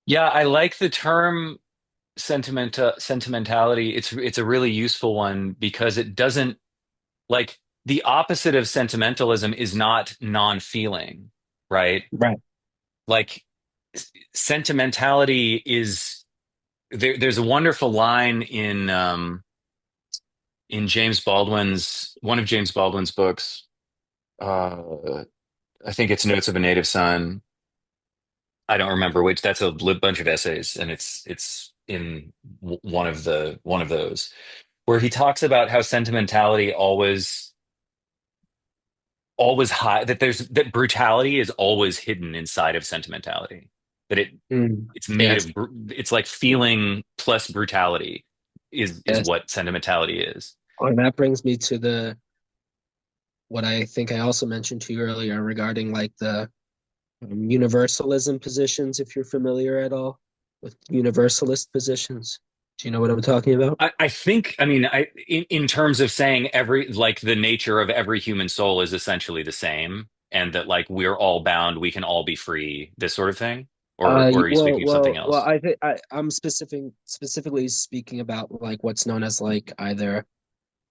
Yeah, I like the term sentimentality. It's a really useful one because it doesn't like the opposite of sentimentalism is not non-feeling, right? Right. Like sentimentality is there's a wonderful line in James Baldwin's one of James Baldwin's books. Uh, I think it's Notes of a Native Son. I don't remember which. That's a bunch of essays, and it's in one of those where he talks about how sentimentality always high that brutality is always hidden inside of sentimentality. That Mm. it's made Yes. of it's like feeling plus brutality is Yes. what sentimentality is. And that brings me to the what I think I also mentioned to you earlier regarding like the universalism positions, if you're familiar at all with universalist positions. Do you know what I'm talking about? I think, I mean, in terms of saying every, like the nature of every human soul is essentially the same, and that like we're all bound, we can all be free, this sort of thing, or are you speaking of something Well, else? I think I'm specifically speaking about like what's known as like either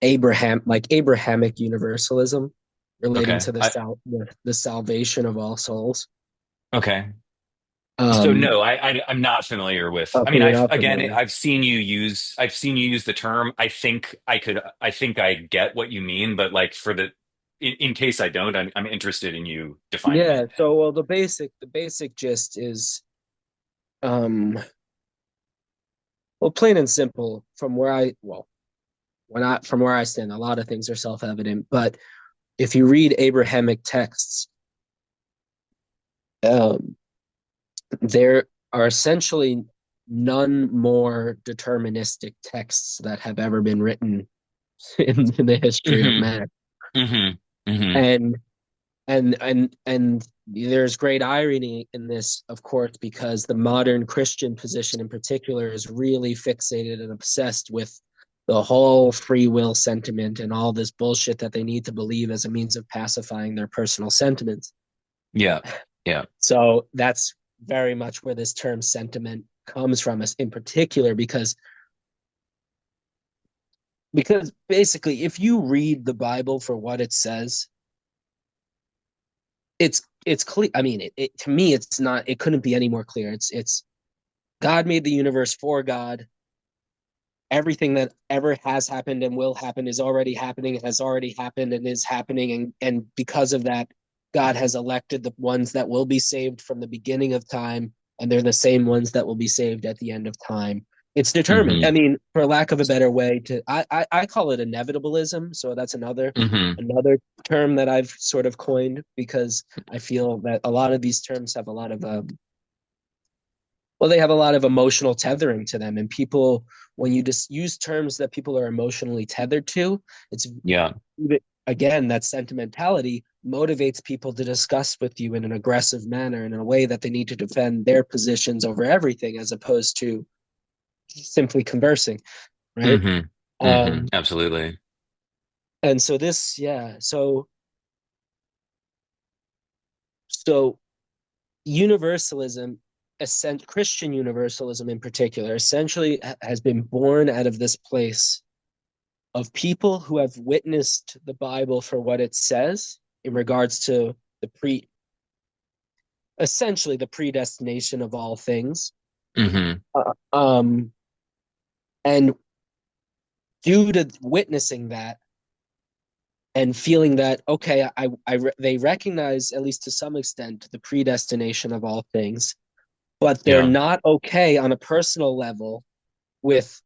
Abrahamic universalism relating Okay, to the salvation of all souls. okay. So Um, no, I'm not familiar with. I okay, mean, you're not familiar. I've seen you use the term. I think I get what you mean, but like in case I don't, I'm interested in you defining Yeah, it. so well the basic gist is um well plain and simple from where I well when I from where I stand, a lot of things are self-evident, but if you read Abrahamic texts, um there are essentially none more deterministic texts that have ever been written in the history of Hmm. man. Hmm. Hmm. And and there's great irony in this, of course, because the modern Christian position in particular is really fixated and obsessed with the whole free will sentiment and all this bullshit that they need to believe as a means of pacifying their personal sentiments. Yeah. Yeah. So that's very much where this term sentiment comes from, us in particular, because basically, if you read the Bible for what it says, it's clear. I mean, to me, it's not. It couldn't be any more clear. It's God made the universe for God. Everything that ever has happened and will happen is already happening. It has already happened and is happening, and because of that, God has elected the ones that will be saved from the beginning of time, and they're the same ones that will be saved at the end of time. It's determined. I Hmm. mean, for lack of a better way to, I call it inevitabilism. So that's Hmm. another term that I've sort of coined because I feel that a lot of these terms have a lot of they have a lot of emotional tethering to them, and people, when you just use terms that people are emotionally tethered to, it's Yeah. again that sentimentality motivates people to discuss with you in an aggressive manner in a way that they need to defend their positions over everything as opposed to simply conversing, right? Hmm. Hmm. um Absolutely. and so this yeah so universalism, Christian universalism in particular, essentially has been born out of this place of people who have witnessed the Bible for what it says in regards to the essentially the predestination of all things. Hmm. Uh, um, and due to witnessing that and feeling that, okay, they recognize, at least to some extent, the predestination of all things, but they're Yeah. not okay on a personal level with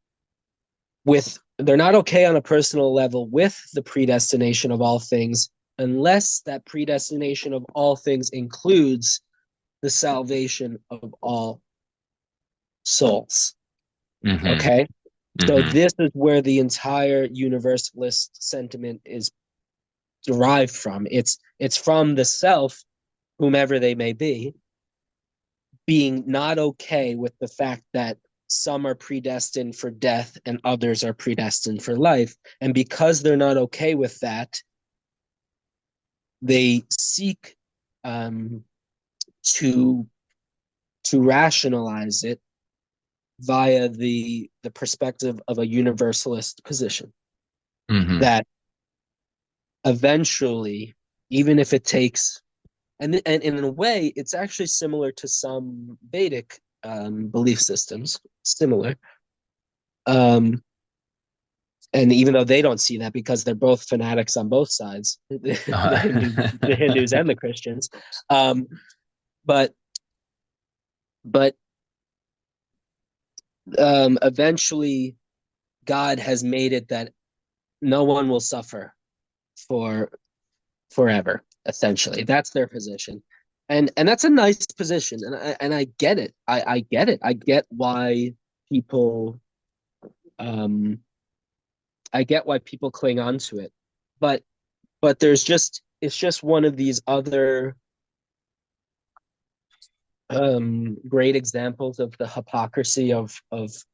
they're not okay on a personal level with the predestination of all things unless that predestination of all things includes the salvation of all souls. Hmm. Okay? So Hmm. this is where the entire universalist sentiment is derived from. It's from the self, whomever they may be, being not okay with the fact that some are predestined for death and others are predestined for life. And because they're not okay with that, they seek um, to to rationalize it via the perspective of a universalist position. Hmm. That eventually, even if it takes, and in a way, it's actually similar to some Vedic belief systems, similar. Um, and even though they don't see that because they're both fanatics on both sides, the Hindus and the Christians, um, but but eventually, God has made it that no one will suffer for forever. Essentially, that's their position, and that's a nice position, and I get it. I get it. I get why people um I get why people cling on to it, but there's just it's just one of these other great examples of the hypocrisy of of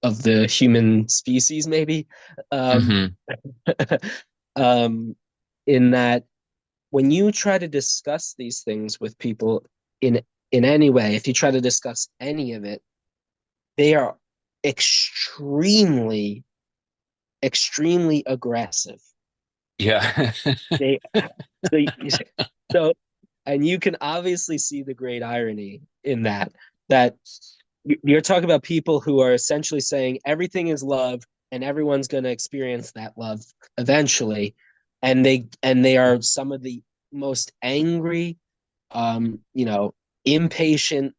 the human species, maybe. Um, Hmm. um, in that when you try to discuss these things with people in in any way, if you try to discuss any of it, they are extremely, extremely aggressive. Yeah. They so so and you can obviously see the great irony in that you're talking about people who are essentially saying everything is love and everyone's going to experience that love eventually, and they are some of the most angry, impatient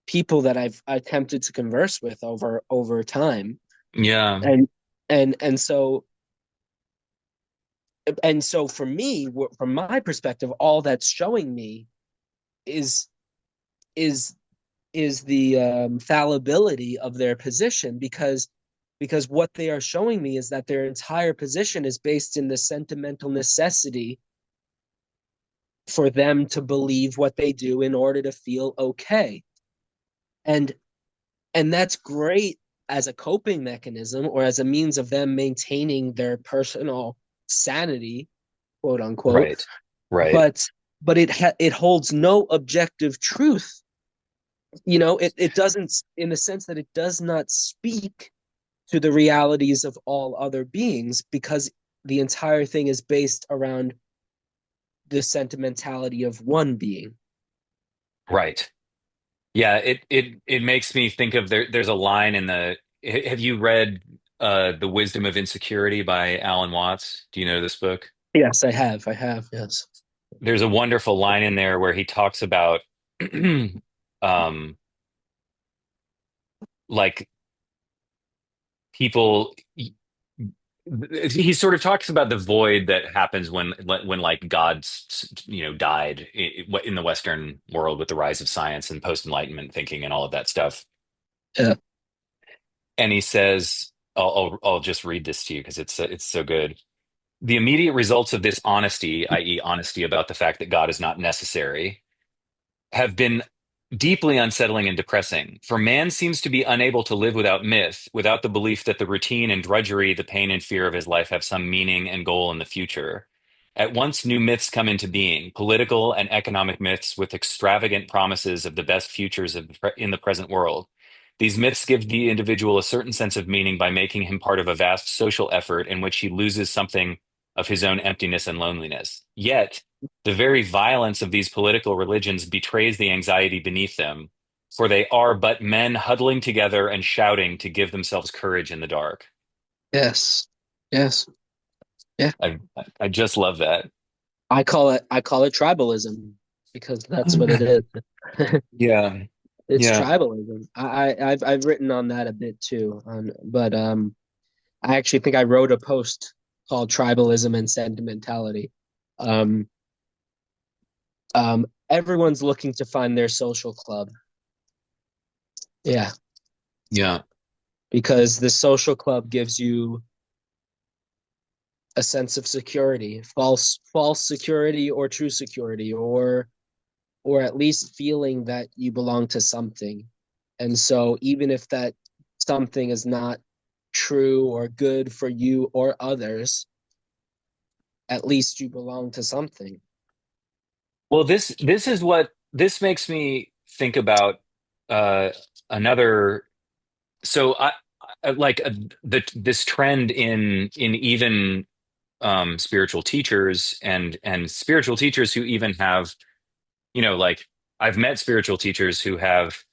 people that I've attempted to converse with over time. Yeah. And and so and so for me, from my perspective, all that's showing me is is is the fallibility of their position, because what they are showing me is that their entire position is based in the sentimental necessity for them to believe what they do in order to feel okay. And and that's great as a coping mechanism or as a means of them maintaining their personal sanity, quote unquote. Right. Right. But it holds no objective truth. It doesn't, in the sense that it does not speak to the realities of all other beings, because the entire thing is based around the sentimentality of one being. Right. Yeah, it makes me think of there's a line in the have you read The Wisdom of Insecurity by Alan Watts? Do you know this book? Yes, I have, yes. There's a wonderful line in there where he talks about um like people he sort of talks about the void that happens when like God's died in the Western world with the rise of science and post-enlightenment thinking and all of that stuff. Yeah. And he says, I'll just read this to you because it's so good. The immediate results of this honesty, i.e., honesty about the fact that God is not necessary, have been deeply unsettling and depressing. For man seems to be unable to live without myth, without the belief that the routine and drudgery, the pain and fear of his life have some meaning and goal in the future. At once, new myths come into being, political and economic myths with extravagant promises of the best futures in the present world. These myths give the individual a certain sense of meaning by making him part of a vast social effort in which he loses something of his own emptiness and loneliness. Yet, the very violence of these political religions betrays the anxiety beneath them, for they are but men huddling together and shouting to give themselves courage in the dark. Yes. Yes. Yeah. I just love that. I call it tribalism, because that's what it is. Yeah, It's yeah, tribalism. I've written on that a bit too. But I actually think I wrote a post called "Tribalism and Sentimentality." Um, Everyone's looking to find their social club. Yeah, yeah. because the social club gives you a sense of security, false security or true security, or at least feeling that you belong to something. And so even if that something is not true or good for you or others, at least you belong to something. Well, this is what this makes me think about uh, another. So like this trend in even spiritual teachers and spiritual teachers who even have, like I've met spiritual teachers who have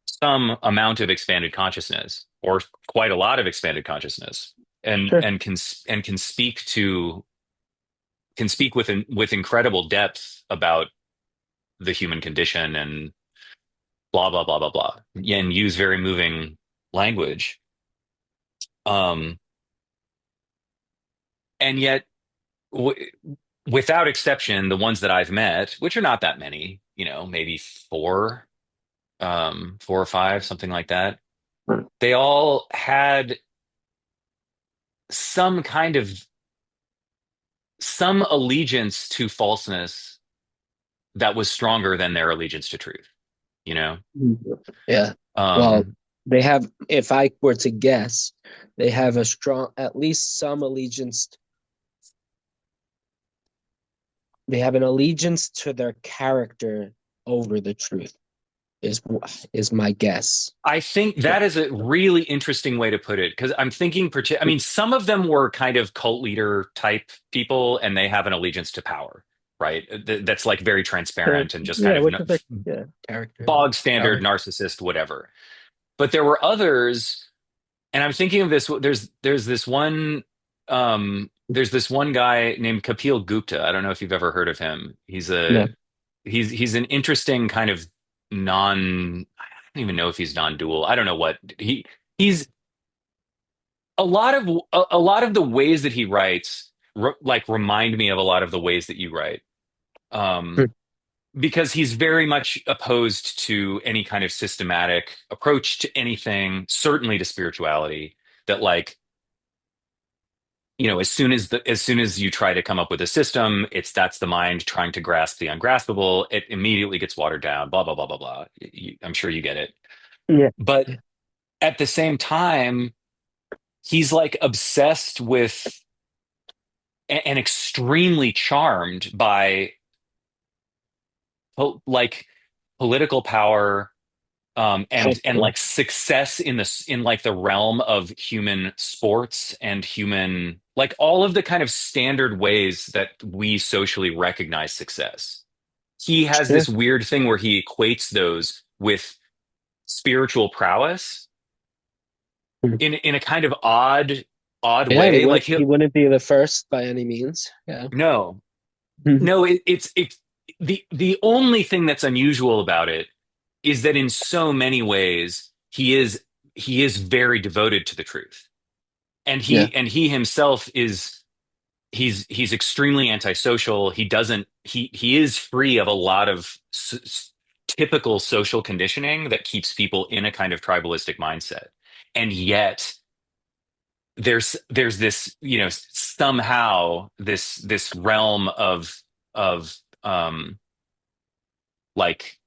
some amount of expanded consciousness or quite a lot of expanded consciousness and Sure. and can and can speak with incredible depth about the human condition and blah blah blah blah blah, and use very moving language. Um, and yet, w without exception, the ones that I've met, which are not that many, maybe four, 4 or 5, something like that, they all had some kind of some allegiance to falseness that was stronger than their allegiance to truth, you know? Yeah. Well, Um, they have, if I were to guess, they have a strong, at least some allegiance. They have an allegiance to their character over the truth. Is is my guess. I think that is a really interesting way to put it because I'm thinking, I mean, some of them were kind of cult leader type people and they have an allegiance to power, right? That's like very transparent and just kind Yeah, of which is their character bog standard power. narcissist, whatever. But there were others, and I'm thinking of this. There's this one guy named Kapil Gupta. I don't know if you've ever heard of him. No. He's an interesting kind of non. I don't even know if he's non-dual. I don't know what he's a lot of the ways that he writes like remind me of a lot of the ways that you write. Um, because he's very much opposed to any kind of systematic approach to anything, certainly to spirituality, that like, as soon as you try to come up with a system, that's the mind trying to grasp the ungraspable. It immediately gets watered down, blah, blah, blah, blah, blah. I'm sure you get it. Yeah. But at the same time, he's like obsessed with and extremely charmed by like political power, and Healthcare. like success in like the realm of human sports and human, like all of the kind of standard ways that we socially recognize success. He has Sure. this weird thing where he equates those with spiritual prowess in a kind of odd Yeah, and way. Like he wouldn't be the first by any means. Yeah. no, no, it's the only thing that's unusual about it is that in so many ways he is very devoted to the truth, and Yeah. he himself is he's extremely antisocial. He doesn't he is free of a lot of typical social conditioning that keeps people in a kind of tribalistic mindset, and yet there's this, somehow this realm of like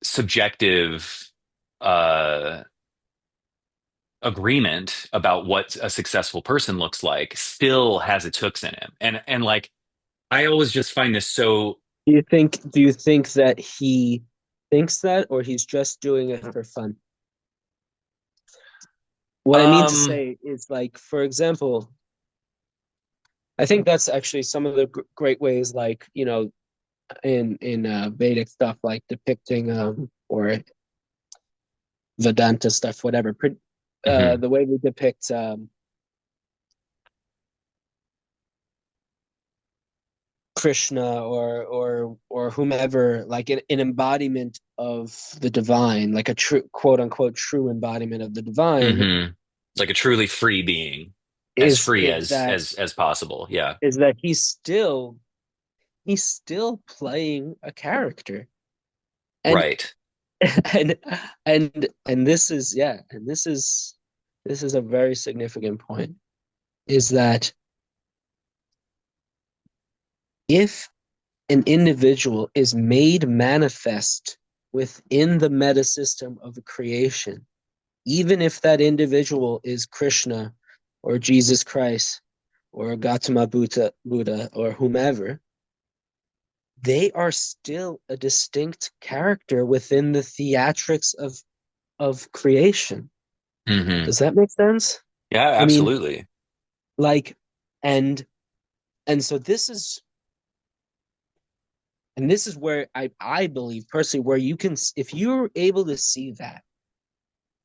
subjective uh agreement about what a successful person looks like still has its hooks in him, and like I always just find this so. Do you think that he thinks that or he's just doing it for fun? What I mean to um say is like, for example, I think that's actually some of the great ways, like, in Vedic stuff, like depicting or Vedanta stuff, whatever. mhm, The way we depict Krishna or whomever, like an embodiment of the divine, like a true quote unquote true embodiment of the divine, mhm. Like a truly free being, as is free is that as possible, yeah, is that he's still playing a character. And right. and and this is yeah, and this is a very significant point, is that if an individual is made manifest within the meta system of creation, even if that individual is Krishna or Jesus Christ or Gautama Buddha or whomever, they are still a distinct character within the theatrics of creation. Hmm. Does that make sense? Yeah, I mean, absolutely. like, and and so this is and this is where I believe personally where you can, if you're able to see that,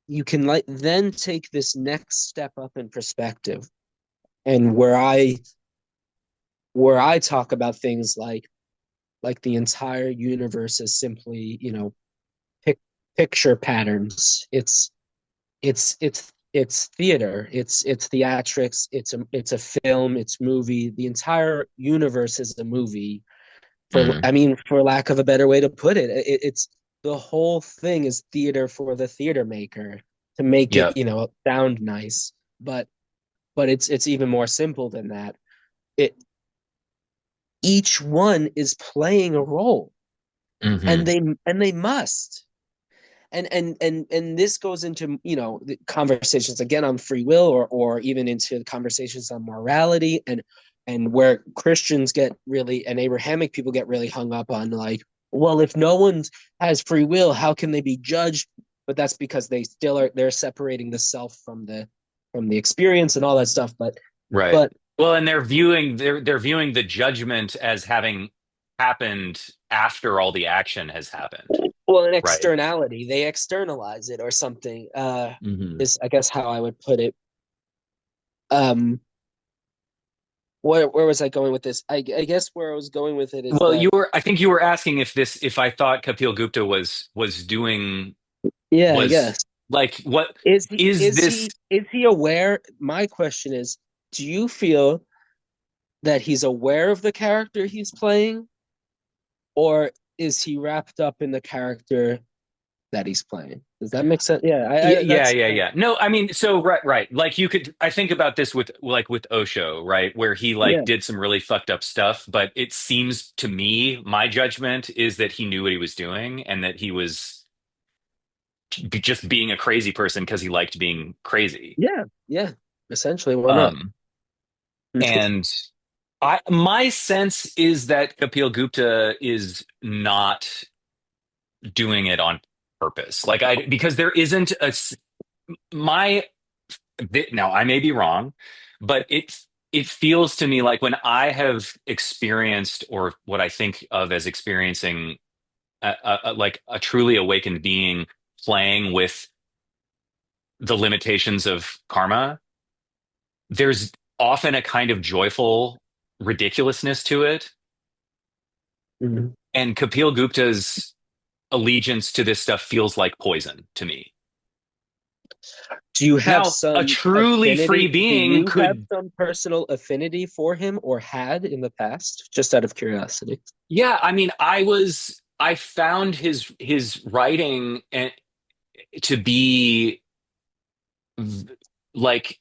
you can like then take this next step up in perspective, and where I talk about things like the entire universe is simply, pic- picture patterns. It's theater. It's theatrics. It's a film. It's movie. The entire universe is a movie. Mm, For lack of a better way to put it, it's the whole thing is theater for the theater maker to make it, yep. sound nice. But it's even more simple than that. It Each one is playing a role, and Hmm. they must. And this goes into, the conversations again on free will, or even into conversations on morality, and where Christians get really, and Abrahamic people get really hung up on, like, well, if no one has free will, how can they be judged? But that's because they're separating the self from the experience and all that stuff. Right. But Well, and they're viewing the judgment as having happened after all the action has happened. well, an Right. externality, they externalize it or something, Hmm. is, I guess, how I would put it. um where was I going with this? I guess where I was going with it is Well, that, I think you were asking if I thought Kapil Gupta was doing, yeah, I was guess, like, what is he is is this? he is he aware? My question is, do you feel that he's aware of the character he's playing, or is he wrapped up in the character that he's playing? Does that make sense? Yeah, I Yeah, that's yeah, yeah. No, I mean, so right, right. Like you could, I think about this with like with Osho, right, where he like yeah, did some really fucked up stuff, but it seems to me, my judgment is that he knew what he was doing and that he was just being a crazy person because he liked being crazy. yeah, yeah. Essentially, why not? Um, and my sense is that Kapil Gupta is not doing it on purpose. Like because there isn't my now I may be wrong, but it feels to me like when I have experienced or what I think of as experiencing like a truly awakened being playing with the limitations of karma, there's often a kind of joyful ridiculousness to it. Mhm. And Kapil Gupta's allegiance to this stuff feels like poison to me. Do you have Now, a some truly free affinity? Do being you have could, some personal affinity for him, or had in the past? Just out of curiosity. yeah, I mean, I found his writing to be like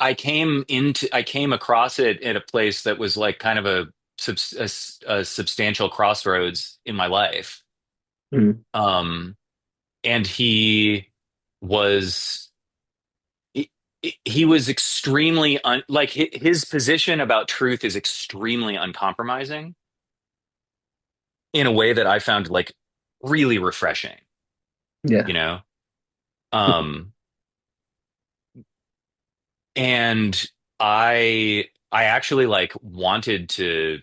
I came across it at a place that was like kind of a substantial crossroads in my life. Mhm. Um, and was he, he was extremely like his position about truth is extremely uncompromising in a way that I found like really refreshing, Yeah. you know? Um, and I actually like wanted to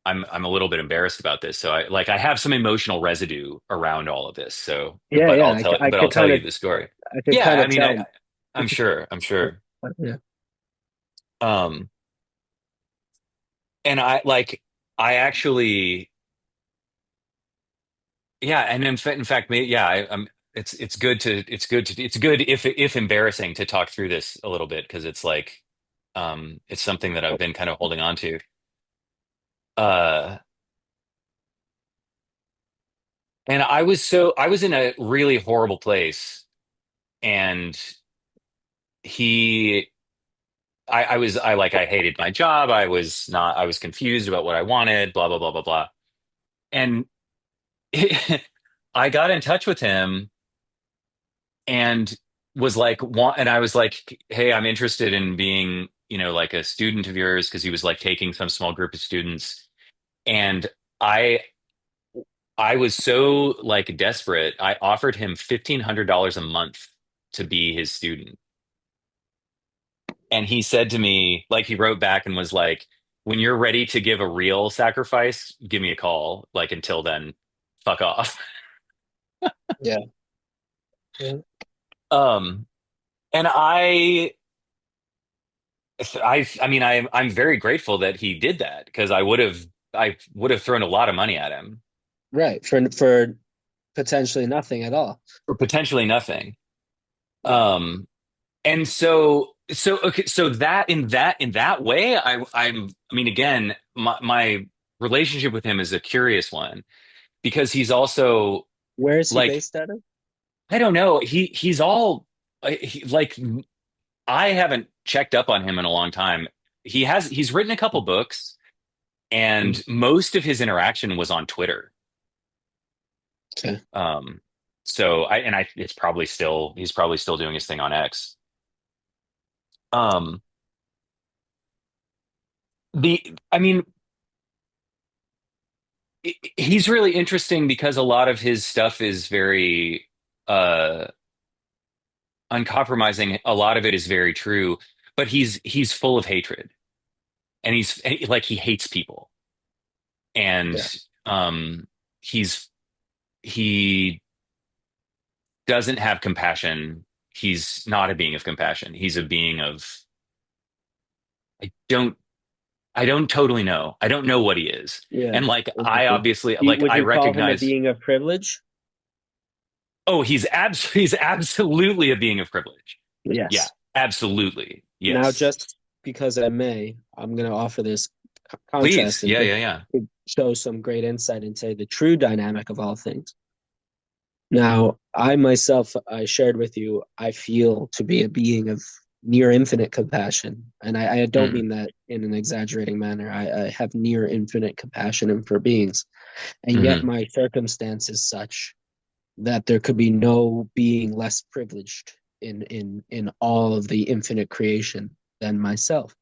I'm a little bit embarrassed about this. So I have some emotional residue around all of this. So Yeah, but yeah. But I'll tell you the story. I could Yeah, kind I of mean tell. I'm sure. I'm sure. Yeah. Um and I actually, yeah, and in fact, yeah, it's good if embarrassing to talk through this a little bit because it's like it's something that I've been kind of holding on to. Uh, and I was in a really horrible place, and he I hated my job. I was confused about what I wanted. Blah blah blah blah blah. And I got in touch with him and was like and I was like, hey, I'm interested in being, like a student of yours because he was like taking some small group of students. And I I was so like desperate. I offered him $1,500 a month to be his student. And he said to me, like he wrote back and was like, when you're ready to give a real sacrifice, give me a call. Like until then, fuck off. Yeah. Yeah. Um, and I mean, I'm very grateful that he did that because I would have thrown a lot of money at him Right. For potentially nothing at all. for potentially nothing. Yeah. Um, and okay, so in that way, I mean, again, my relationship with him is a curious one because he's also Where is he like based out of? I don't know, he's all like I haven't checked up on him in a long time. He's written a couple books, and Mm. most of his interaction was on Twitter. Okay. Um, so I it's probably still he's probably still doing his thing on X. Um, I mean, he's really interesting because a lot of his stuff is very uh uncompromising. A lot of it is very true, but he's full of hatred, and like he hates people, and Yeah. um he's he doesn't have compassion. He's not a being of compassion. He's a being of I don't I don't totally know. I don't know what he is. Yeah. And like I Interesting. obviously like Would I you call him a recognize being of privilege? oh he's absolutely a being of privilege. Yeah, Yes. absolutely. Now, Yes. just because I may, I'm going to offer this Please. contrast and Yeah, to yeah, yeah. show some great insight into the true dynamic of all things. Now, I myself, I shared with you, I feel to be a being of near infinite compassion. And I don't Mm, mean that in an exaggerating manner. I have near infinite compassion for beings. And yet hmm my circumstance is such that there could be no being less privileged in all of the infinite creation than myself.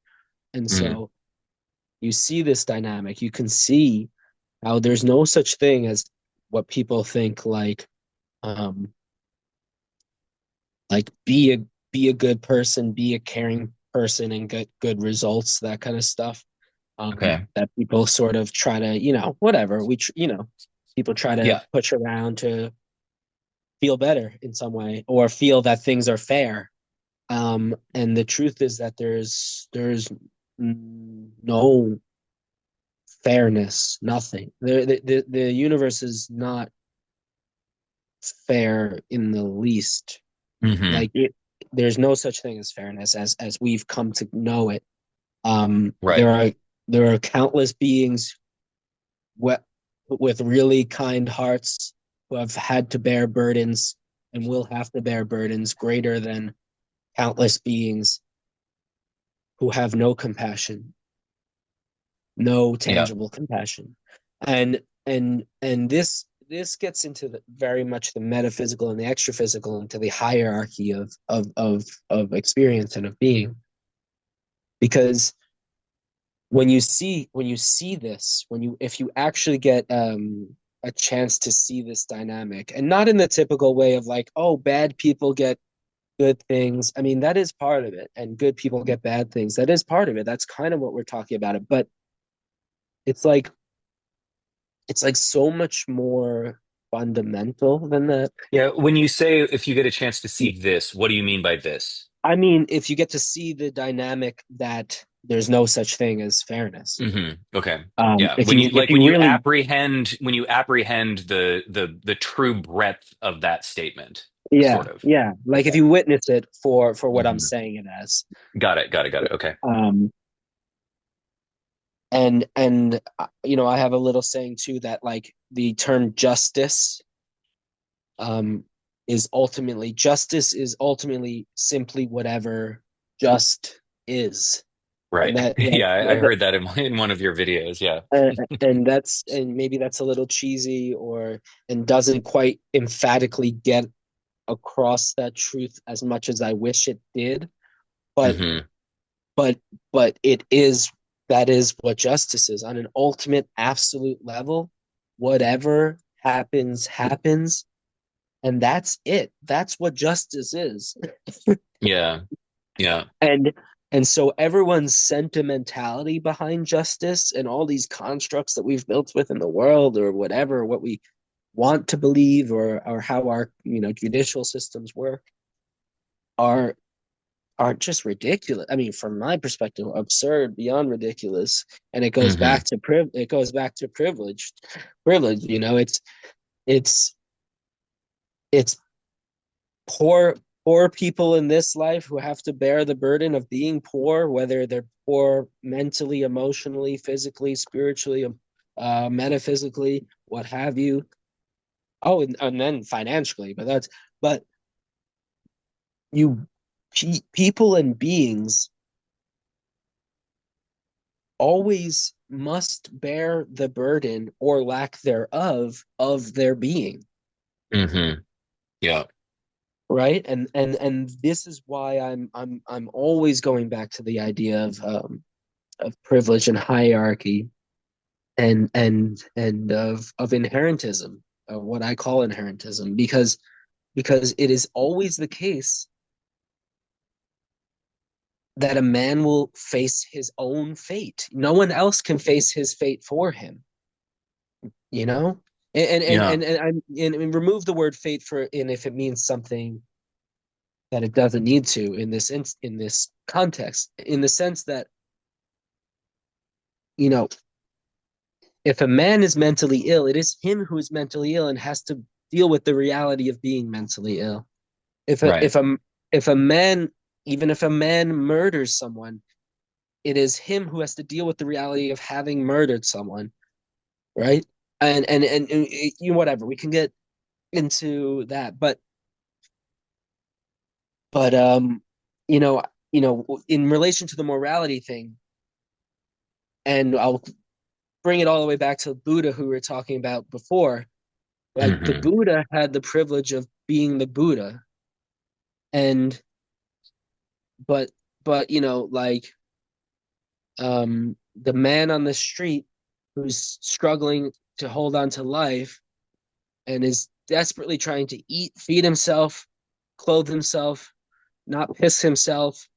And mm, so you see this dynamic. You can see how there's no such thing as what people think um like be a good person, be a caring person and get good results, that kind of stuff. okay. That people sort of try to, whatever, people try to Yeah. push around to feel better in some way or feel that things are fair. And the truth is that there's no fairness, nothing. The universe is not fair in the least. hmm Like there's no such thing as fairness as we've come to know it. Right. There are countless beings with, with really kind hearts who have had to bear burdens and will have to bear burdens greater than countless beings who have no compassion, no Yeah. tangible compassion. And this gets into very much the metaphysical and the extraphysical, into the hierarchy of experience and of being. Because when you see this, when you if you actually get a chance to see this dynamic, and not in the typical way of like, oh, bad people get good things. I mean, that is part of it, and good people get bad things. That is part of it. That's kind of what we're talking about. It, but it's like it's like so much more fundamental than that. Yeah. When you say if you get a chance to see this, what do you mean by this? I mean, if you get to see the dynamic that there's no such thing as fairness. Okay. Yeah. If you if you really When you apprehend the true breadth of that statement, Yeah, sort of. yeah, like if Okay. you witness it for what I'm hmm saying it as. Got it. Got it. Got it. Okay. um I have a little saying too that like the term um justice is ultimately simply whatever just is. And Right. that, Yeah, I heard that in one of your videos. Yeah. and maybe that's a little cheesy or and doesn't quite emphatically get across that truth as much as I wish it did, but hmm but but it is That is what justice is on an ultimate, absolute level. Whatever happens, happens. And that's it. That's what justice is. Yeah. Yeah. And and so everyone's sentimentality behind justice and all these constructs that we've built within the world or whatever, what we want to believe or how our judicial systems work are are just ridiculous. I mean, from my perspective, absurd beyond ridiculous. And it goes Hmm. back to privilege. Privilege, it's it's poor people in this life who have to bear the burden of being poor, whether they're poor mentally, emotionally, physically, spiritually, metaphysically, what have you. Oh, and then financially, but you people and beings always must bear the burden or lack thereof of their being, Hmm. Yeah. right? And this is why I'm always going back to the idea of privilege and hierarchy and of inherentism, of what I call inherentism, because it is always the case that a man will face his own fate. No one else can face his fate for him, you know? Yeah. And remove the word fate for and if it means something that it doesn't need to in this context, in the sense that, you know, if a man is mentally ill, it is him who is mentally ill and has to deal with the reality of being mentally ill. If a Right. if a if a man even if a man murders someone, it is him who has to deal with the reality of having murdered someone, right? And whatever, we can get into that, but you know in relation to the morality thing, and I'll bring it all the way back to Buddha, who we were talking about before. Like the Hmm. Buddha had the privilege of being the Buddha, and but like the man on the street who's struggling to hold on to life and is desperately trying to eat, feed himself, clothe himself, not piss himself,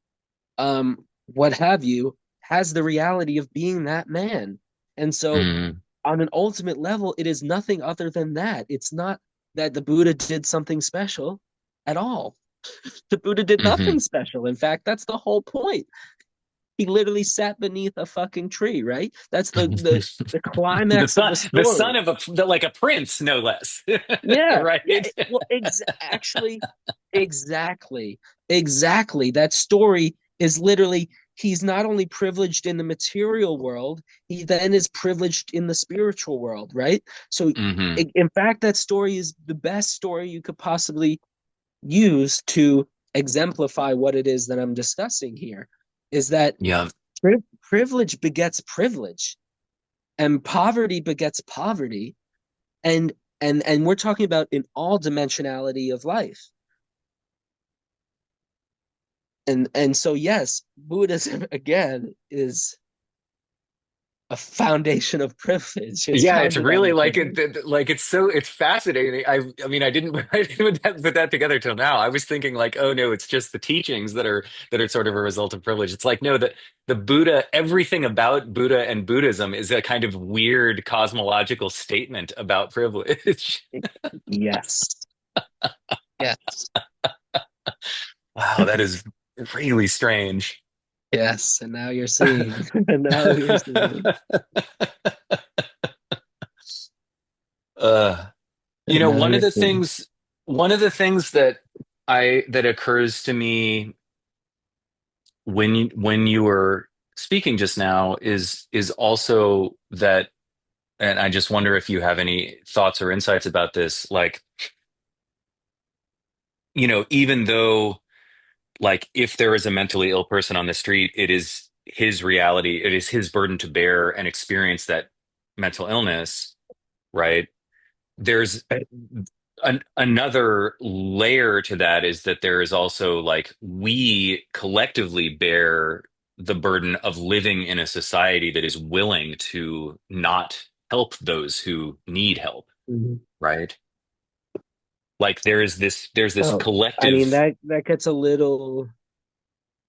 what have you, has the reality of being that man. And so, Hmm. on an ultimate level, it is nothing other than that. It's not that the Buddha did something special at all. The Buddha did Hmm. nothing special. In fact, that's the whole point. He literally sat beneath a fucking tree, right? That's the climax of the The son story. of like a prince, no less. Yeah, yeah. Right. Well, actually, exactly, exactly. That story is literally he's not only privileged in the material world, he then is privileged in the spiritual world, right? So, Hmm. in fact, that story is the best story you could possibly use to exemplify what it is that I'm discussing here. Is that Yeah. privilege begets privilege, and poverty begets poverty, and and we're talking about in all dimensionality of life. And so yes, Buddhism again is a foundation of privilege. It's Yeah, it's founded really on like privilege. like it's fascinating. I mean, I didn't I didn't put that together till now. I was thinking like, oh no, it's just the teachings that are sort of a result of privilege. It's like no, the Buddha, everything about Buddha and Buddhism is a kind of weird cosmological statement about privilege. Yes, yes, Wow, that is really strange. yes. And now you're seeing. And now you're seeing. Uh, you And know, now you're seeing. one of the things that occurs to me when you were speaking just now is also that, and I just wonder if you have any thoughts or insights about this, like, you know, even though like if there is a mentally ill person on the street, it is his reality, it is his burden to bear and experience that mental illness, right? There's another layer to that is that there is also like we collectively bear the burden of living in a society that is willing to not help those who need help, Mhm. right? Like there's this Oh, I mean collective. that gets a little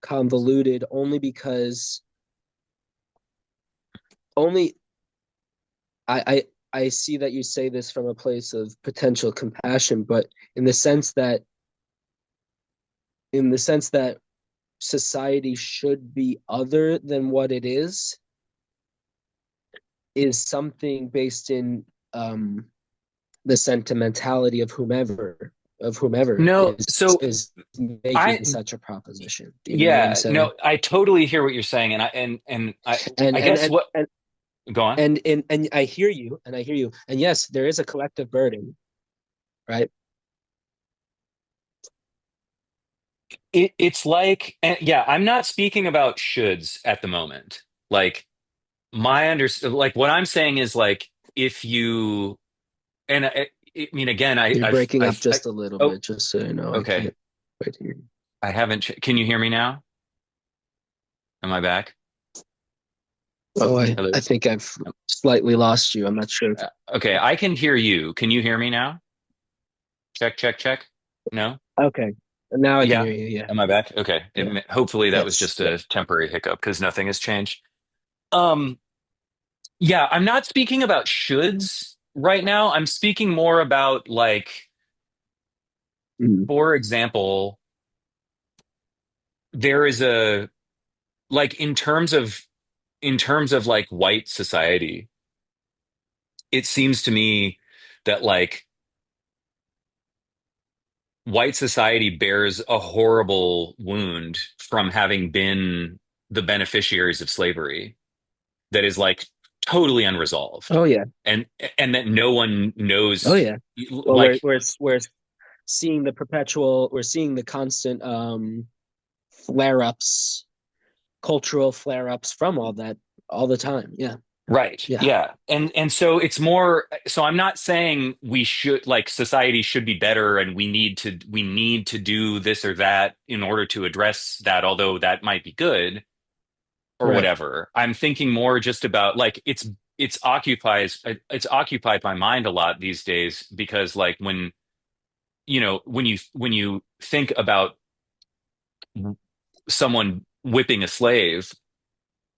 convoluted only because only I I see that you say this from a place of potential compassion, but in the sense that in the sense that society should be other than what it is something based in the sentimentality of whomever No, is so is I making such a proposition. Do you know what I'm yeah, saying? no, I totally hear what you're saying, and I And I and guess and what and go on. and I hear you, and I hear you. And yes, there is a collective burden, right? It's like, and yeah, I'm not speaking about shoulds at the moment. Like like what I'm saying is like if you and I mean again, You're breaking up I just a little oh bit, just so you know. I okay, can't quite hear you. I haven't. Can you hear me now? Am I back? Oh, Hello. I think I've slightly lost you. I'm not sure. Okay, I can hear you. Can you hear me now? Check, check, check. No? Okay, now I can Yeah. hear you. Yeah, Am I back? Okay. yeah, Hopefully that was yes, just yeah. a temporary hiccup because nothing has changed. Um, yeah, I'm not speaking about shoulds right now. I'm speaking more about like, Mhm. for example, there is a like in terms of like white society, it seems to me that like white society bears a horrible wound from having been the beneficiaries of slavery that is like totally unresolved, Oh yeah, and and that no one oh knows yeah. Well, like we're seeing the perpetual, we're seeing the constant flare ups, cultural flare ups from all that all the time. Yeah, right, yeah, yeah, and so it's more, so I'm not saying we should like society should be better and we need to do this or that in order to address that, although that might be good or right. whatever. I'm thinking more just about like it's occupied my mind a lot these days because like when you think about someone whipping a slave,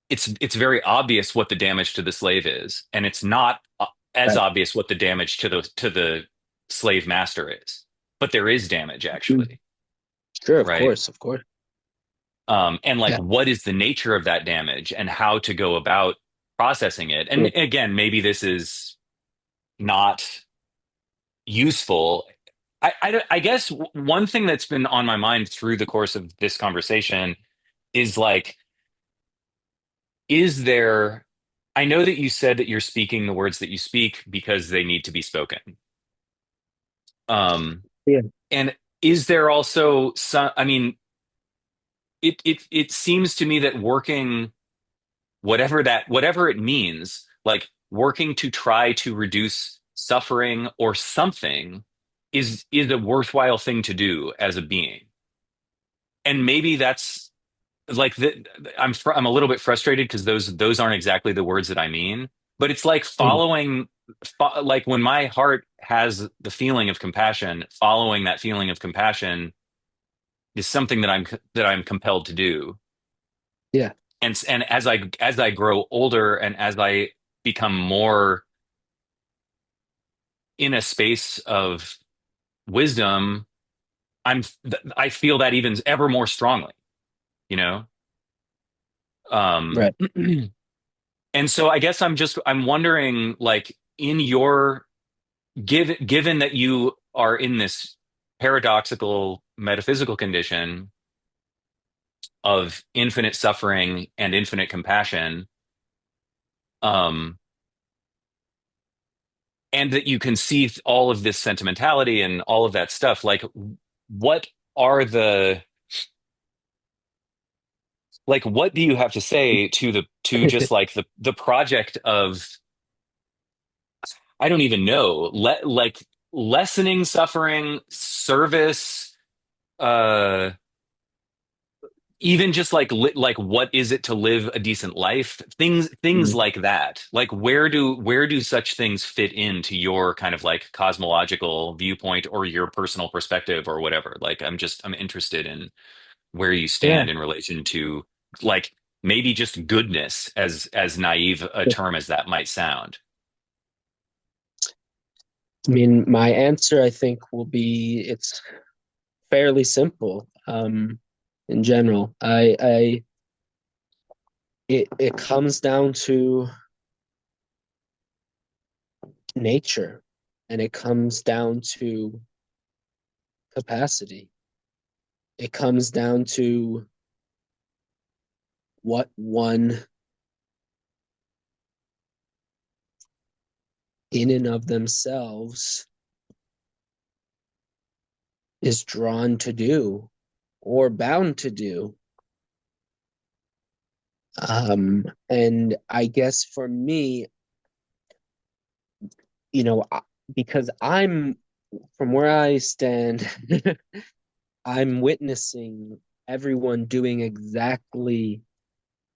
it's very obvious what the damage to the slave is, and it's not as Right. obvious what the damage to the slave master is. But there is damage Mm. actually, Sure, of right? course, of course. And like Yeah. what is the nature of that damage and how to go about processing it. And Mm. again, maybe this is not useful. I guess one thing that's been on my mind through the course of this conversation is like, is there, I know that you said that you're speaking the words that you speak because they need to be spoken. Um, Yeah. and is there also some, I mean, it seems to me that working whatever it means, like working to try to reduce suffering or something is a worthwhile thing to do as a being. And maybe that's like I'm a little bit frustrated because those aren't exactly the words that I mean, but it's like Mm. like when my heart has the feeling of compassion, following that feeling of compassion is something that I'm compelled to do. Yeah. And as I grow older and as I become more in a space of wisdom, I feel that even ever more strongly, you know? Um, Right. and so I guess I'm wondering, like, in your given that you are in this paradoxical metaphysical condition of infinite suffering and infinite compassion, um, and that you can see all of this sentimentality and all of that stuff, like, what are the what do you have to say to just like the project of, I don't even know, like lessening suffering, service, uh even just like like what is it to live a decent life? Things Mm. like that. Like where do such things fit into your kind of like cosmological viewpoint or your personal perspective or whatever? Like I'm interested in where you Yeah. stand in relation to like maybe just goodness, as naive a term as that might sound. I mean, my answer, I think, will be it's fairly simple. In general, it comes down to nature, and it comes down to capacity. It comes down to what one in and of themselves is drawn to do or bound to do. And I guess for me, you know, because I'm from where I stand, I'm witnessing everyone doing exactly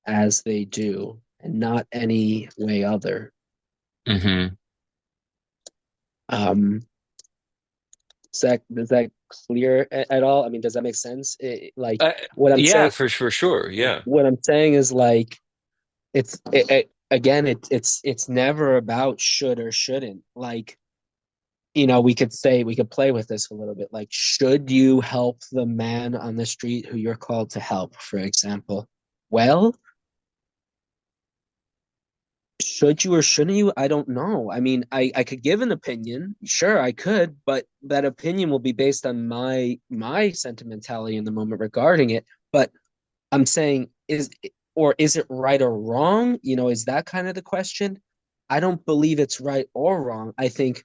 as they do and not any way other. Hmm. Um, does that clear at all? I mean, does that make sense? Like Uh, what I'm yeah, saying, for sure. Yeah. what I'm saying is like again, it's never about should or shouldn't. Like, we could play with this a little bit. Like, should you help the man on the street who you're called to help, for example? Well, should you or shouldn't you? I don't know. I mean, I could give an opinion. Sure, I could, but that opinion will be based on my sentimentality in the moment regarding it. But I'm saying is it right or wrong? Is that kind of the question? I don't believe it's right or wrong. I think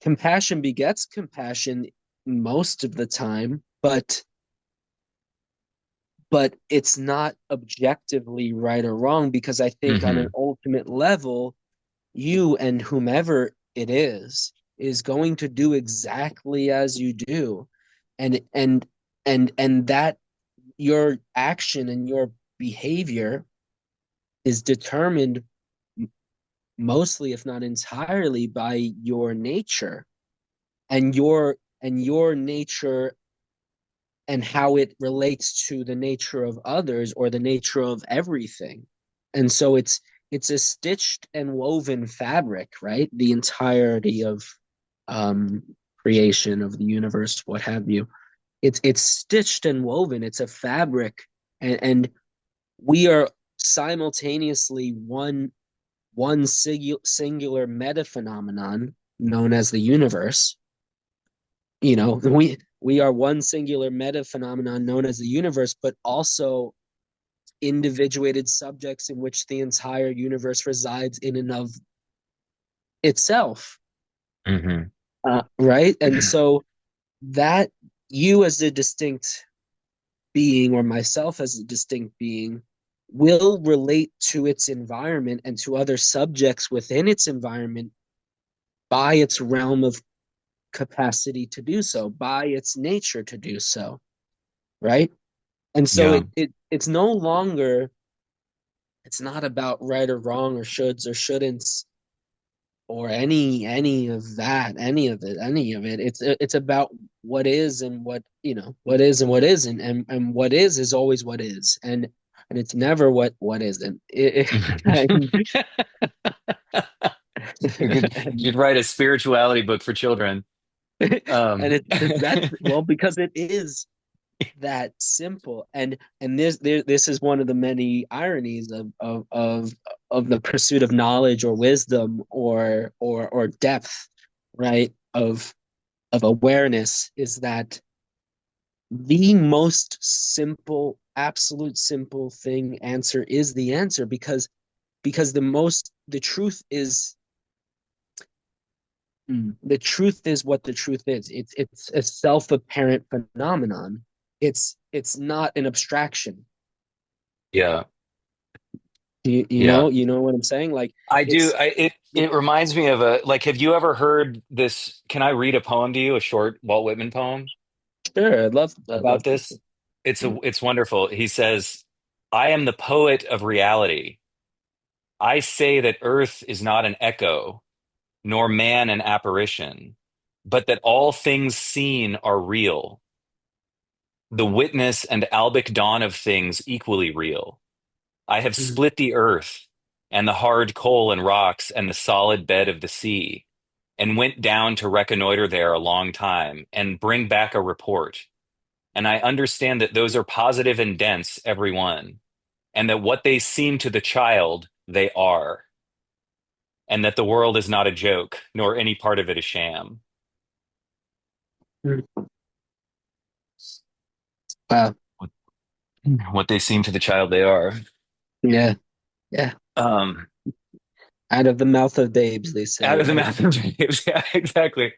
compassion begets compassion most of the time, but it's not objectively right or wrong because I think on an Hmm. ultimate level, you and whomever it is going to do exactly as you do. And that your action and your behavior is determined mostly, if not entirely, by your nature and your nature and how it relates to the nature of others or the nature of everything. And so it's a stitched and woven fabric, right? The entirety of um creation of the universe, what have you. It's stitched and woven. It's a fabric, and we are simultaneously one singular meta phenomenon known as the universe. We are one singular meta phenomenon known as the universe, but also individuated subjects in which the entire universe resides in and of itself. Hmm. Right? And so that you as a distinct being or myself as a distinct being will relate to its environment and to other subjects within its environment by its realm of capacity to do so, by its nature to do so, right? And so Yeah. it's no longer, it's not about right or wrong or shoulds or shouldn'ts or any of that, any of it. It's about what is and what is and what isn't, and what is always what is, and it's never what isn't. And, You could and, you'd write a spirituality book for children. and Um, it's that well because it is that simple, and this is one of the many ironies of the pursuit of knowledge or wisdom or depth, right, of awareness, is that the most simple, absolute simple thing answer is the answer, because the truth is, the truth is what the truth is. It's a self-apparent phenomenon. It's not an abstraction. yeah, You yeah. know, what I'm saying? Like, I do. it's It reminds me of a like. Have you ever heard this? Can I read a poem to you? A short Walt Whitman poem sure. I'd love about to. this? it's wonderful. He says, "I am the poet of reality. I say that Earth is not an echo, nor man an apparition, but that all things seen are real, the witness and albic dawn of things equally real. I have split the earth, and the hard coal and rocks, and the solid bed of the sea, and went down to reconnoiter there a long time, and bring back a report. And I understand that those are positive and dense, every one, and that what they seem to the child, they are, and that the world is not a joke, nor any part of it a sham." Wow. What they seem to the child, they are. Yeah. Yeah. Um, Out of the mouth of babes, they say, Out of the right? mouth of babes. Yeah, exactly.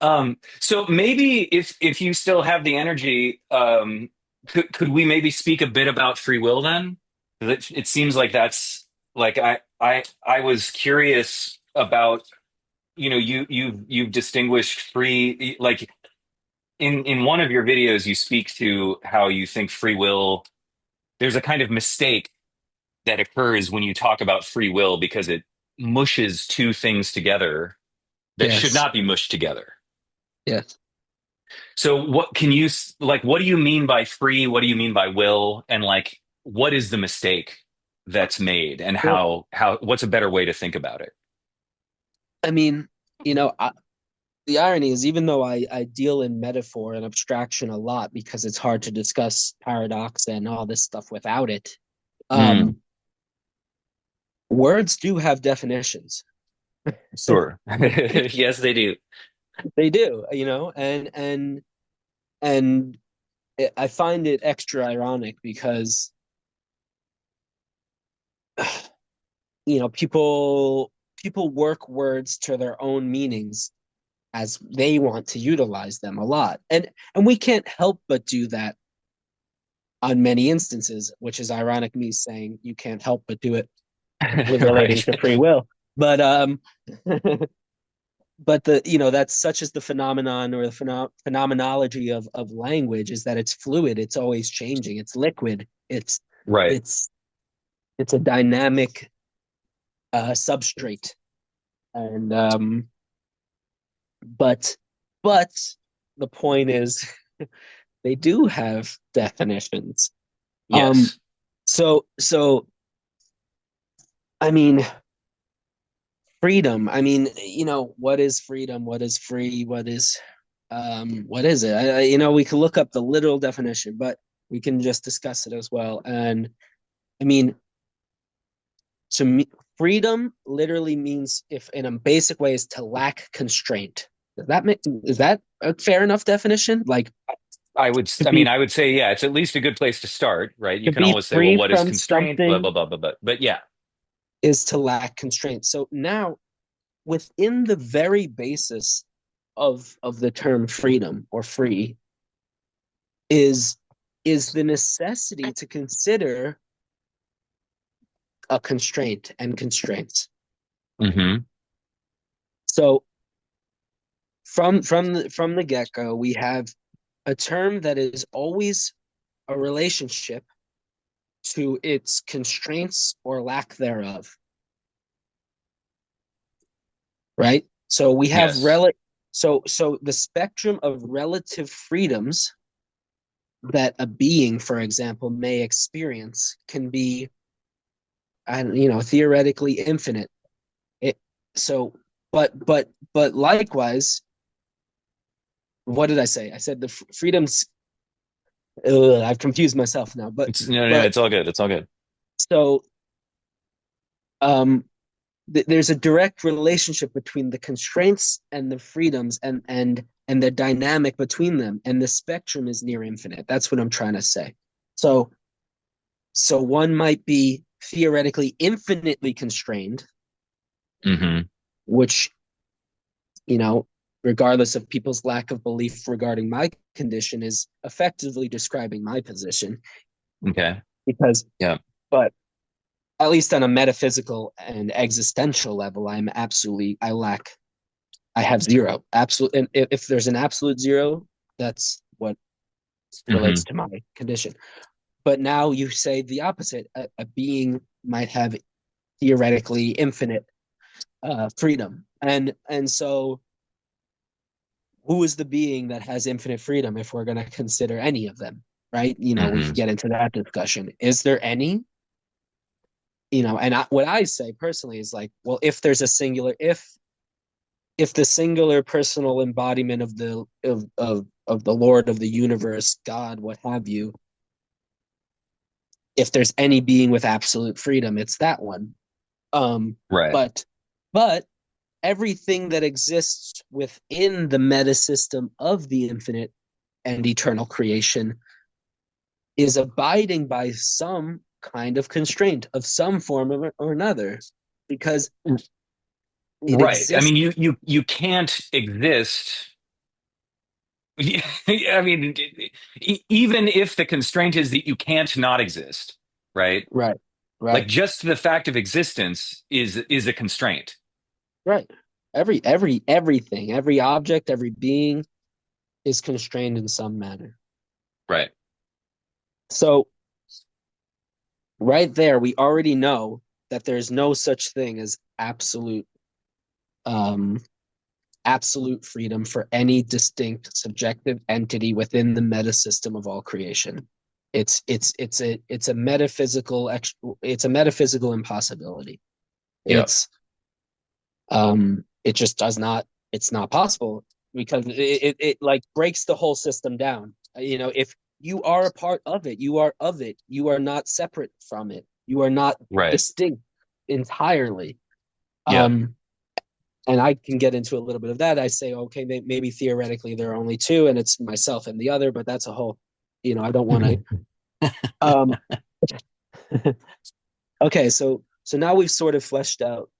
So maybe if you still have the energy, could we maybe speak a bit about free will then? 'Cause it seems like that's like I was curious about, you've distinguished free, like in one of your videos you speak to how you think free will, there's a kind of mistake that occurs when you talk about free will because it mushes two things together that should Yes. not be mushed together. Yes. So what can you like what do you mean by free? What do you mean by will? And like what is the mistake that's made and Well, how what's a better way to think about it? I mean, you know, the irony is, even though I deal in metaphor and abstraction a lot because it's hard to discuss paradox and all this stuff without it, Mm, um, words do have definitions. sure. Yes, they do. They do, and I find it extra ironic because people work words to their own meanings as they want to utilize them a lot, and we can't help but do that on many instances, which is ironic me saying you can't help but do it with relating Right. to free will. But but that's such as the phenomenon or the phenomenology of language is that it's fluid, it's always changing, it's liquid, Right. it's it's a dynamic substrate, and but but the point is they do have definitions. um Yes. so I mean, freedom, I mean, what is freedom, what is free, what is it? We can look up the literal definition, but we can just discuss it as well. And I mean, to me, freedom literally means, if in a basic way, is to lack constraint. Is that a fair enough definition? Like, to I mean, be I would say, yeah, it's at least a good place to start, right? You to can be always say, well, free what is from constraint? Blah, blah, something blah, blah, blah. But yeah. is to lack constraint. So now, within the very basis of the term freedom or free, is the necessity to consider a constraint and constraints. Hmm. So from the get-go, we have a term that is always a relationship to its constraints or lack thereof, right? So we have Yes. so the spectrum of relative freedoms that a being, for example, may experience can be, theoretically infinite. It so but likewise, what did I say? I said the freedoms. I've confused myself now, but It's no, no, but it's all good. It's all good. so um there's a direct relationship between the constraints and the freedoms, and the dynamic between them, and the spectrum is near infinite. That's what I'm trying to say. So one might be theoretically infinitely constrained, Hmm. which, you know regardless of people's lack of belief regarding my condition, is effectively describing my position. Okay. Because Yeah. but at least on a metaphysical and existential level, I have zero absolute. And if there's an absolute zero, that's what relates Hmm. to my condition. But now you say the opposite. A being might have theoretically infinite freedom, and so who is the being that has infinite freedom if we're going to consider any of them, right? We Hmm. could get into that discussion. Is there any? And what I say personally is like, well, if there's a singular, if the singular personal embodiment of the Lord of the universe, God, what have you, if there's any being with absolute freedom, it's that one. Um, Right. but but everything that exists within the meta system of the infinite and eternal creation is abiding by some kind of constraint of some form or another, because it Right. I exists. mean, you can't exist. I mean, even if the constraint is that you can't not exist, right? Right, Like right, just the fact of existence is a constraint. right. Everything, every object, every being is constrained in some manner. Right. So right there, we already know that there's no such thing as um, absolute freedom for any distinct subjective entity within the meta system of all creation. It's a metaphysical impossibility. Yeah. It just does not, it's not possible, because it like breaks the whole system down. If you are a part of it, you are of it. You are not separate from it. You are not Right. distinct entirely. Yeah. Um, and I can get into a little bit of that. I say, okay, maybe theoretically there are only two, and it's myself and the other, but that's a whole, I don't want to. Um, okay, so now we've sort of fleshed out,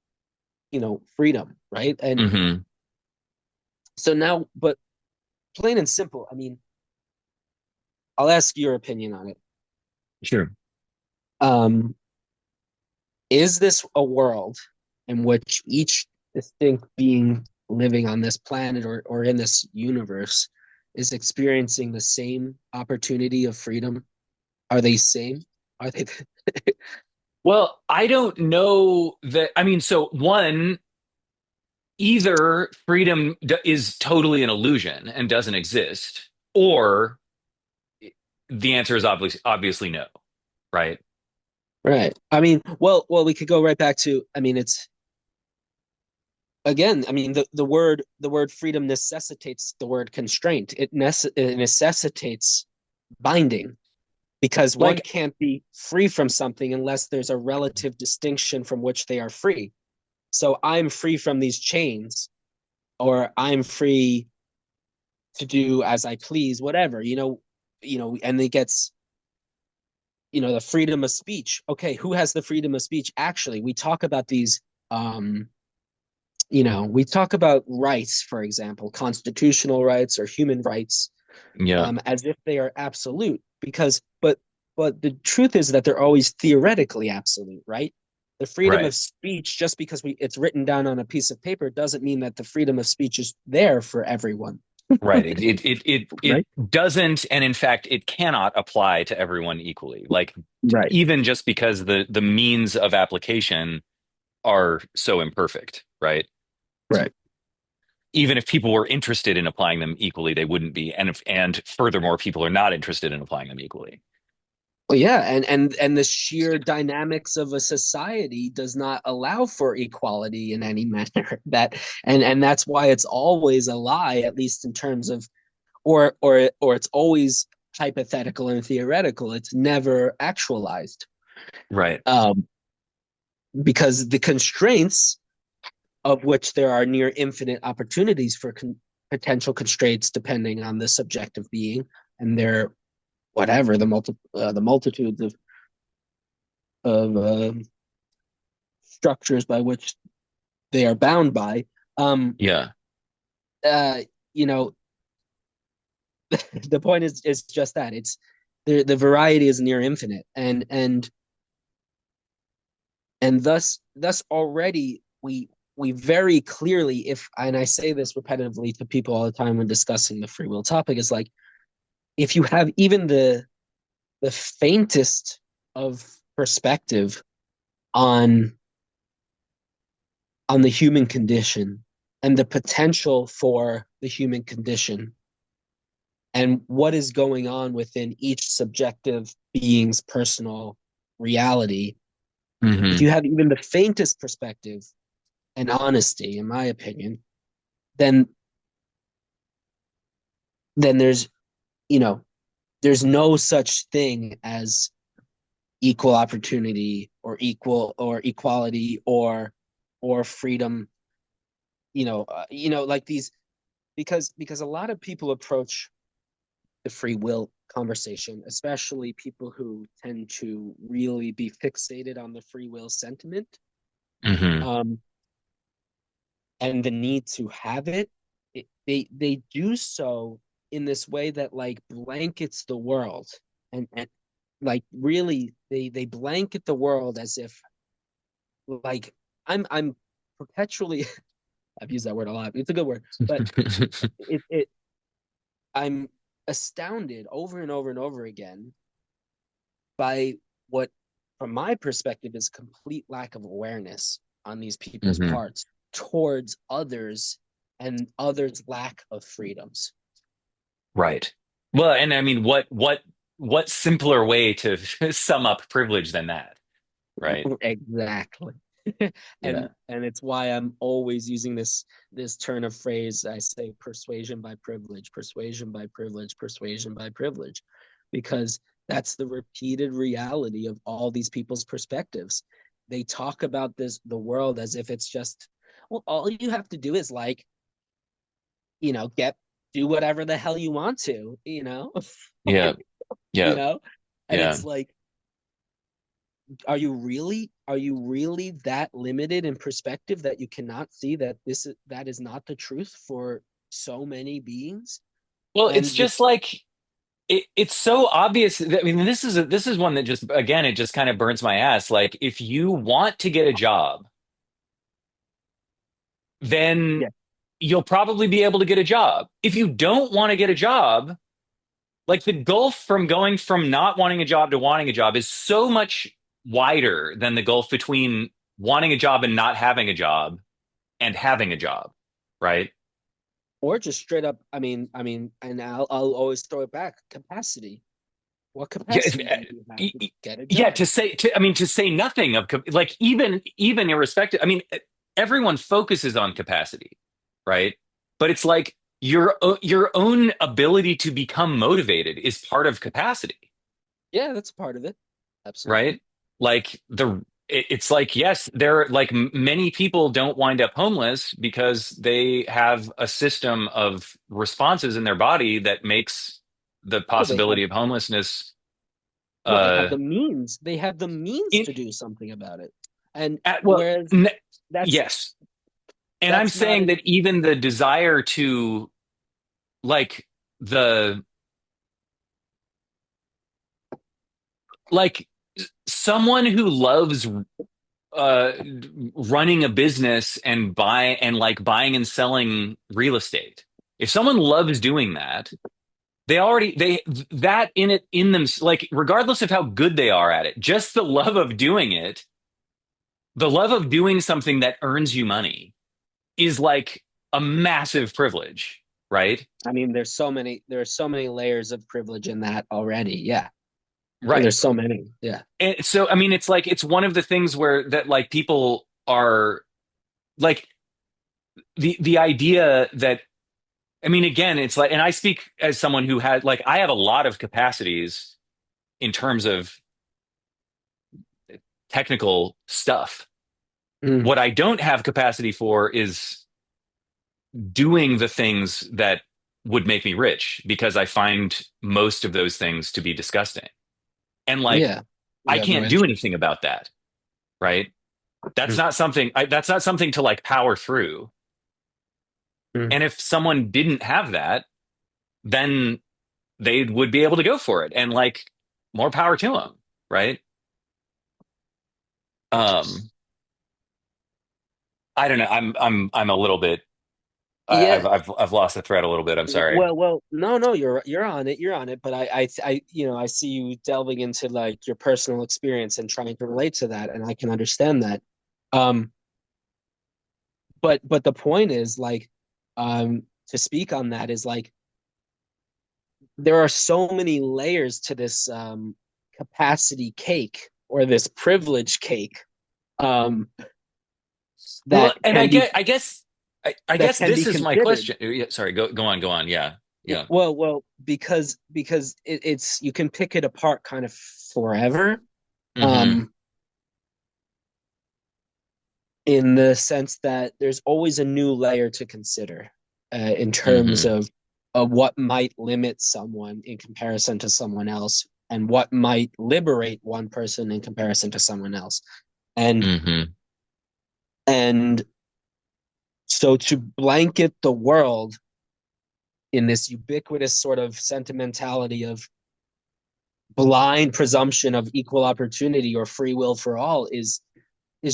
freedom, right? And Hmm. so now, but plain and simple, I mean, I'll ask your opinion on it. Sure. Um, is this a world in which each distinct being living on this planet or in this universe is experiencing the same opportunity of freedom? Are they same? Are they? Well, I don't know that. I mean, so one, either freedom is totally an illusion and doesn't exist, or the answer is obviously no, right? Right. I mean, well, we could go right back to. I mean, it's again. I mean, the word freedom necessitates the word constraint. It necessitates binding, because one Like, can't be free from something unless there's a relative distinction from which they are free. So I'm free from these chains, or I'm free to do as I please, whatever, and it gets, the freedom of speech. Okay, who has the freedom of speech? Actually, we talk about these, we talk about rights, for example, constitutional rights or human rights, yeah, as if they are absolute, because but the truth is that they're always theoretically absolute, right? The freedom right, of speech, just because it's written down on a piece of paper, doesn't mean that the freedom of speech is there for everyone, right. It right? doesn't, and in fact, it cannot apply to everyone equally. Like, Right, even just because the means of application are so imperfect, right? right. Even if people were interested in applying them equally, they wouldn't be. And furthermore, people are not interested in applying them equally. Well, yeah, and the sheer dynamics of a society does not allow for equality in any manner. And that's why it's always a lie, at least in terms of, or it's always hypothetical and theoretical. It's never actualized, Right, um, because the constraints, of which there are near infinite opportunities for potential constraints depending on the subjective being and their whatever the multitudes of structures by which they are bound by. Um, yeah, uh, you know, the point is just that it's the variety is near infinite, and thus already we very clearly, if and I say this repetitively to people all the time when discussing the free will topic, is like if you have even the faintest of perspective on on the human condition and the potential for the human condition and what is going on within each subjective being's personal reality, if Hmm. you have even the faintest perspective and honesty, in my opinion, then there's, you know, there's no such thing as equal opportunity or equal or equality or freedom, like these, because a lot of people approach the free will conversation, especially people who tend to really be fixated on the free will sentiment, Hmm. um, and the need to have they do so in this way that like blankets the world, and like really they blanket the world as if like I'm perpetually I've used that word a lot. It's a good word, but it I'm astounded over and over and over again by what, from my perspective, is complete lack of awareness on these people's Hmm. parts towards others and others' lack of freedoms. Right. Well, and I mean, what simpler way to sum up privilege than that, right? Exactly. Yeah. And it's why I'm always using this turn of phrase. I say persuasion by privilege, persuasion by privilege, persuasion by privilege, because that's the repeated reality of all these people's perspectives. They talk about the world as if it's just, well, all you have to do is like, get do whatever the hell you want to, Yeah. you Yeah. know, and Yeah. it's like, are you really that limited in perspective that you cannot see that that is not the truth for so many beings? Well, it's And the just like it's so obvious. I mean, this is one that just again, it just kind of burns my ass. Like, if you want to get a job, then Yeah, you'll probably be able to get a job. If you don't want to get a job, like the gulf from going from not wanting a job to wanting a job is so much wider than the gulf between wanting a job and not having a job and having a job, right? or just straight up, I mean, and I'll always throw it back. Capacity. What Yeah, capacity do you have to get a yeah. job? I mean, to say nothing of like even irrespective. I mean, everyone focuses on capacity, right? But it's like your own ability to become motivated is part of capacity, Yeah, that's part of it. Absolutely. right? Like it's like yes, there like many people don't wind up homeless because they have a system of responses in their body that makes the Well, they have possibility of homelessness well, they have uh the means. They have the means in to do something about it. And well whereas n that's yes, and I'm that's not saying an that even the desire to like the like someone who loves uh running a business and buying and selling real estate, if someone loves doing that, they that in it in them, like regardless of how good they are at it, just the love of doing it, the love of doing something that earns you money is like a massive privilege, right? I mean, there are so many layers of privilege in that already. Yeah. Right. There's so many. Yeah. And so I mean, it's like it's one of the things where that like people are like the idea that, I mean, again, it's like, and I speak as someone who had like I have a lot of capacities in terms of technical stuff. Mm. What I don't have capacity for is doing the things that would make me rich because I find most of those things to be disgusting. And like Yeah. I You have no can't do interest. anything about that, right? Mm. That's not something to like power through. Mm. And if someone didn't have that, then they would be able to go for it and like more power to them, right? Um, I don't know. I'm a little bit. Yeah. I've lost the thread a little bit. I'm sorry. No, no, you're on it. You're on it. But I see you delving into like your personal experience and trying to relate to that, and I can understand that. Um, but the point is like, to speak on that is like there are so many layers to this capacity cake or this privilege cake um, Well, that and can be I that guess can be this is my considered. question. Yeah, sorry, go on, go on. Yeah, yeah. Because it's you can pick it apart kind of forever, Mm-hmm. um, in the sense that there's always a new layer to consider in terms Mm-hmm. of what might limit someone in comparison to someone else, and what might liberate one person in comparison to someone else, and Mm-hmm. and so to blanket the world in this ubiquitous sort of sentimentality of blind presumption of equal opportunity or free will for all is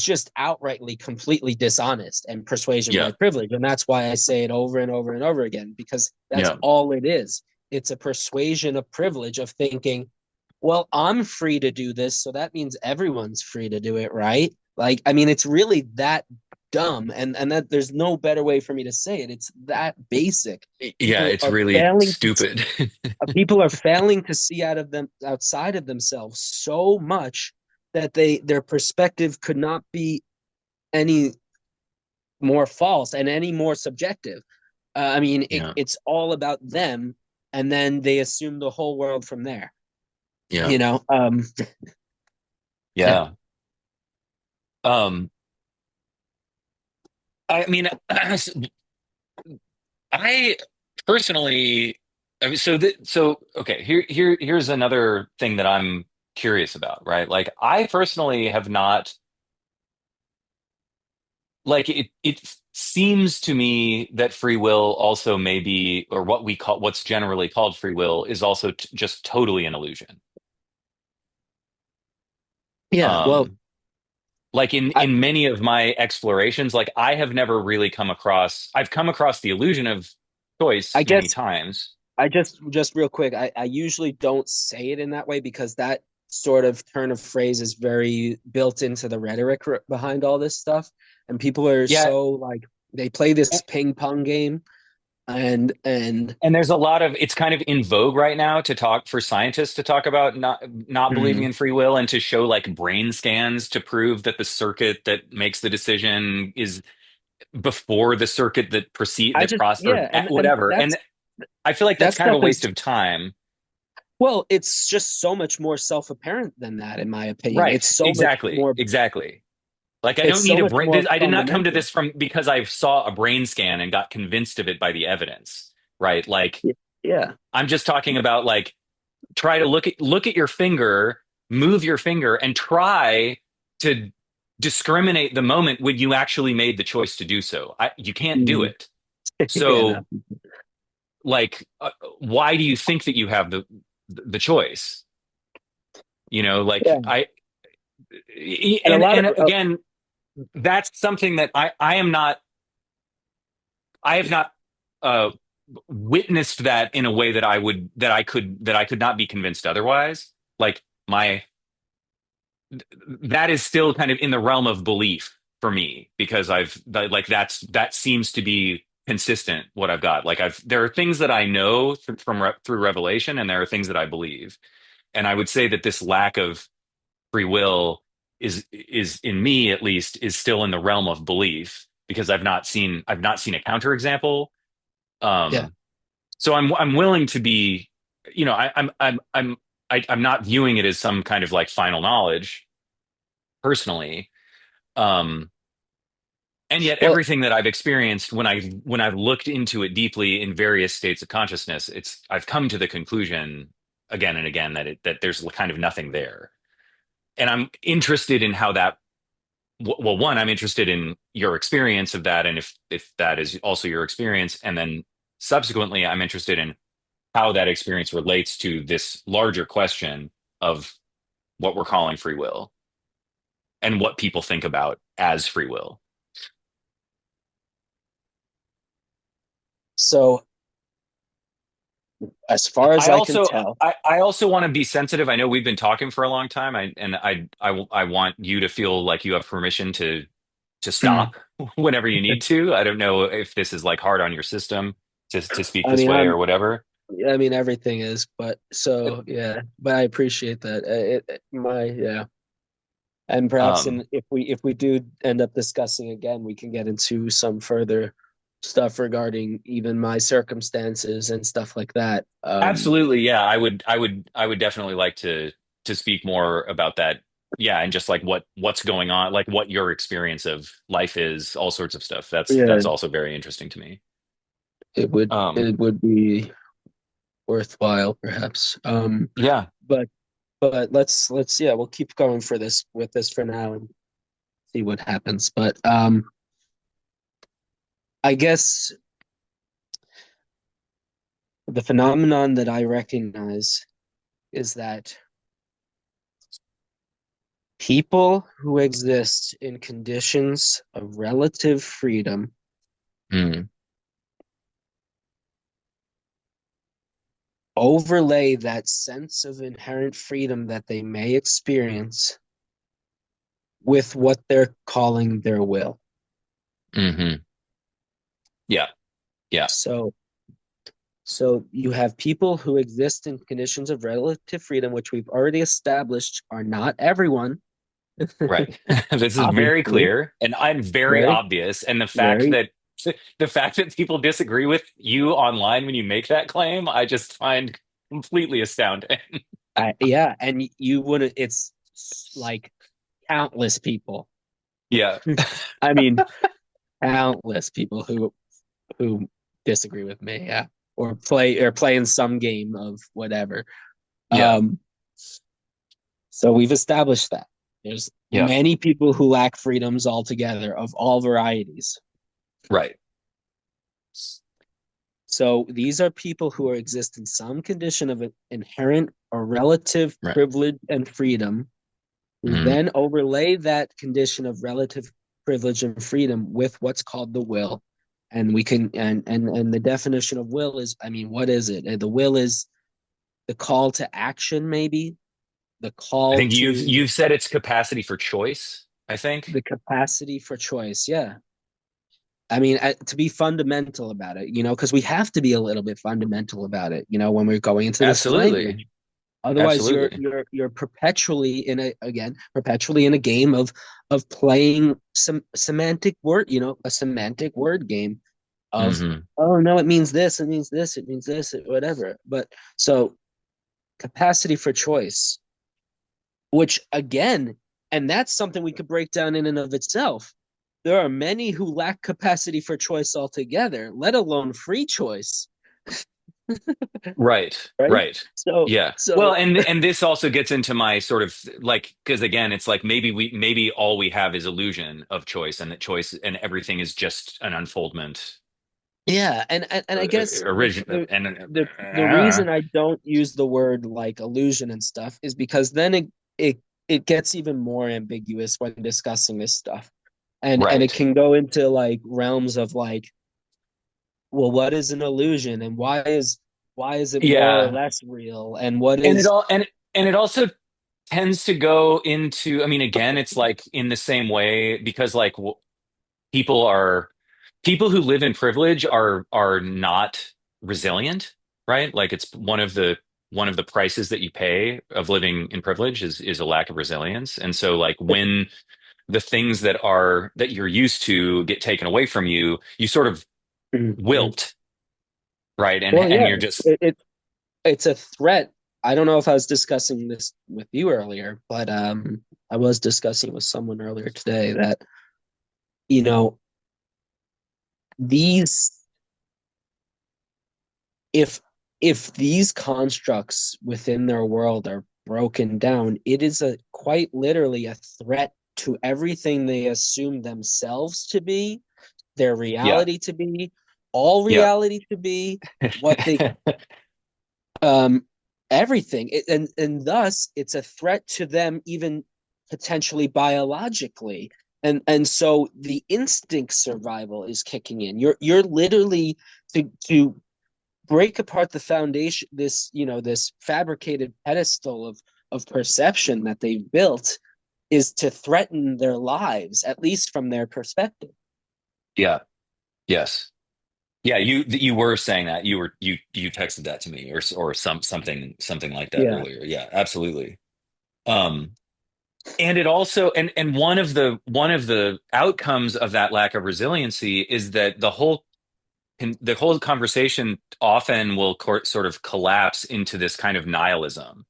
just outrightly completely dishonest and persuasion by Yeah, privilege. And that's why I say it over and over and over again, because that's yeah, all it is. It's a persuasion of privilege of thinking, well, I'm free to do this, so that means everyone's free to do it, right? Like, I mean, it's really that dumb, and that there's no better way for me to say it. It's that basic. yeah. It's really stupid. People are failing to see out of them outside of themselves so much that their perspective could not be any more false and any more subjective. I mean, Yeah, it's all about them, and then they assume the whole world from there. yeah, You know, yeah, yeah. Um, I mean, I personally, I mean, so okay. Here's another thing that I'm curious about, right? Like, I personally have not like it seems to me that free will also maybe, or what's generally called free will is also just totally an illusion. yeah. Well, um like I, in many of my explorations, like I have never really I've come across the illusion of choice I many guess times. just real quick, I usually don't say it in that way because that sort of turn of phrase is very built into the rhetoric behind all this stuff, and people are Yeah, so like they play this ping pong game, and and there's a lot of it's kind of in vogue right now to talk for scientists to talk about not believing mm, in free will and to show like brain scans to prove that the circuit that makes the decision is before the circuit that proceed I that just process or yeah, and whatever. And I feel like that that's kind of a stuff waste is of time. well, it's just so much more self-apparent than that, in my opinion. Right. Exactly. Exactly. Like I It's don't need so a much brain. more I did not come to fundamental. this from because I saw a brain scan and got convinced of it by the evidence. Right. Like Yeah. I'm just talking about like try to look at your finger, move your finger, and try to discriminate the moment when you actually made the choice to do so. You can't do Mm. it. Yeah, no. So like, why do you think that you have the choice? You know, like Yeah. And a lot of and again, that's something that I am not. I have not uh, witnessed that in a way that I could not be convinced otherwise. Like my that is still kind of in the realm of belief for me because like that seems to be consistent what I've got. Like there are things that I know through revelation, and there are things that I believe. And I would say that this lack of free will is in me at least is still in the realm of belief because I've not seen a counterexample. yeah. Um, so I'm willing to be, you know, I'm not viewing it as some kind of like final knowledge personally. Um, and yet Well, everything that I've experienced when I've looked into it deeply in various states of consciousness, I've come to the conclusion again and again that there's kind of nothing there. And I'm interested in how that well, one, I'm interested in your experience of that, and if that is also your experience, and then subsequently, I'm interested in how that experience relates to this larger question of what we're calling free will and what people think about as free will. So as far as I I can also tell, I also want to be sensitive. I know we've been talking for a long time. I want you to feel like you have permission to stop whenever you need to. I don't know if this is like hard on your system to speak I this mean, way or whatever. I mean, everything is, but so yeah, but I appreciate that. Yeah, and perhaps Um, if we do end up discussing again, we can get into some further stuff regarding even my circumstances and stuff like that. Absolutely, yeah. I would definitely like to speak more about that. Yeah, and just like what's going on, like what your experience of life is, all sorts of stuff. Yeah, That's also very interesting to me. Um, it would be worthwhile, perhaps. yeah, But let's yeah, we'll keep going for this with this for now and see what happens. But I guess the phenomenon that I recognize is that people who exist in conditions of relative freedom mm, overlay that sense of inherent freedom that they may experience with what they're calling their will. hmm, yeah, yeah, So so you have people who exist in conditions of relative freedom, which we've already established are not everyone, right. This is very obviously. clear, and I'm very Very, obvious. And very, the fact that people disagree with you online when you make that claim, I just find completely astounding. yeah, and you wouldn't, it's like countless people. Yeah, I mean, countless people who disagree with me, yeah, or play in some game of whatever. yeah, Um, so we've established that there's yeah, many people who lack freedoms altogether of all varieties. right, So these are people who exist in some condition of inherent or relative right. privilege and freedom, who Hmm. then overlay that condition of relative privilege and freedom with what's called the will. And we can and the definition of will is, I mean, what is it? The will is the call to action, maybe the I call think to you've said it's capacity for choice, I think. the capacity for choice. Yeah. I mean, to be fundamental about it, because we have to be a little bit fundamental about it, when we're going into this Absolutely. language. Otherwise, Absolutely. you're perpetually perpetually in a game of playing some semantic word, a semantic word game of, Hmm. oh no, it means this, it means this, it means this, whatever. But so capacity for choice, which again, and that's something we could break down in and of itself. There are many who lack capacity for choice altogether, let alone free choice, Right. right? Right. So, Yeah. Well, so and this also gets into my sort of like because again, it's like maybe all we have is illusion of choice, and that choice and everything is just an unfoldment. yeah, and I guess Original and the reason I don't use the word like illusion and stuff is because then it it gets even more ambiguous when discussing this stuff. And it right. can go into like realms of like, well, what is an illusion and why is it more or Yeah. less real and what And it is all and it also tends to go into, I mean, again, it's like in the same way because like people are people who live in privilege are not resilient, right? Like it's one of the prices that you pay of living in privilege is a lack of resilience. And so like when the things that you're used to get taken away from you, you sort of Mhm. wilt, right? Well, And yeah, you're just it's a threat. I don't know if I was discussing this with you earlier, but I was discussing with someone earlier today that, you know, these if if these constructs within their world are broken down, it is a quite literally a threat to everything they assume themselves to be, their yeah, reality to be, all yeah. reality to be, what they um everything. And thus it's a threat to them even potentially biologically. and so the instinct survival is kicking in. You're literally to break apart the foundation, this, this fabricated pedestal of perception that they've built, is to threaten their lives, at least from their perspective. Yeah. Yes. Yeah, you were saying that. You texted that to me, or something like that Yeah. earlier. Yeah, absolutely. Um and it also, and one of the outcomes of that lack of resiliency is that the whole conversation often will sort of collapse into this kind of nihilism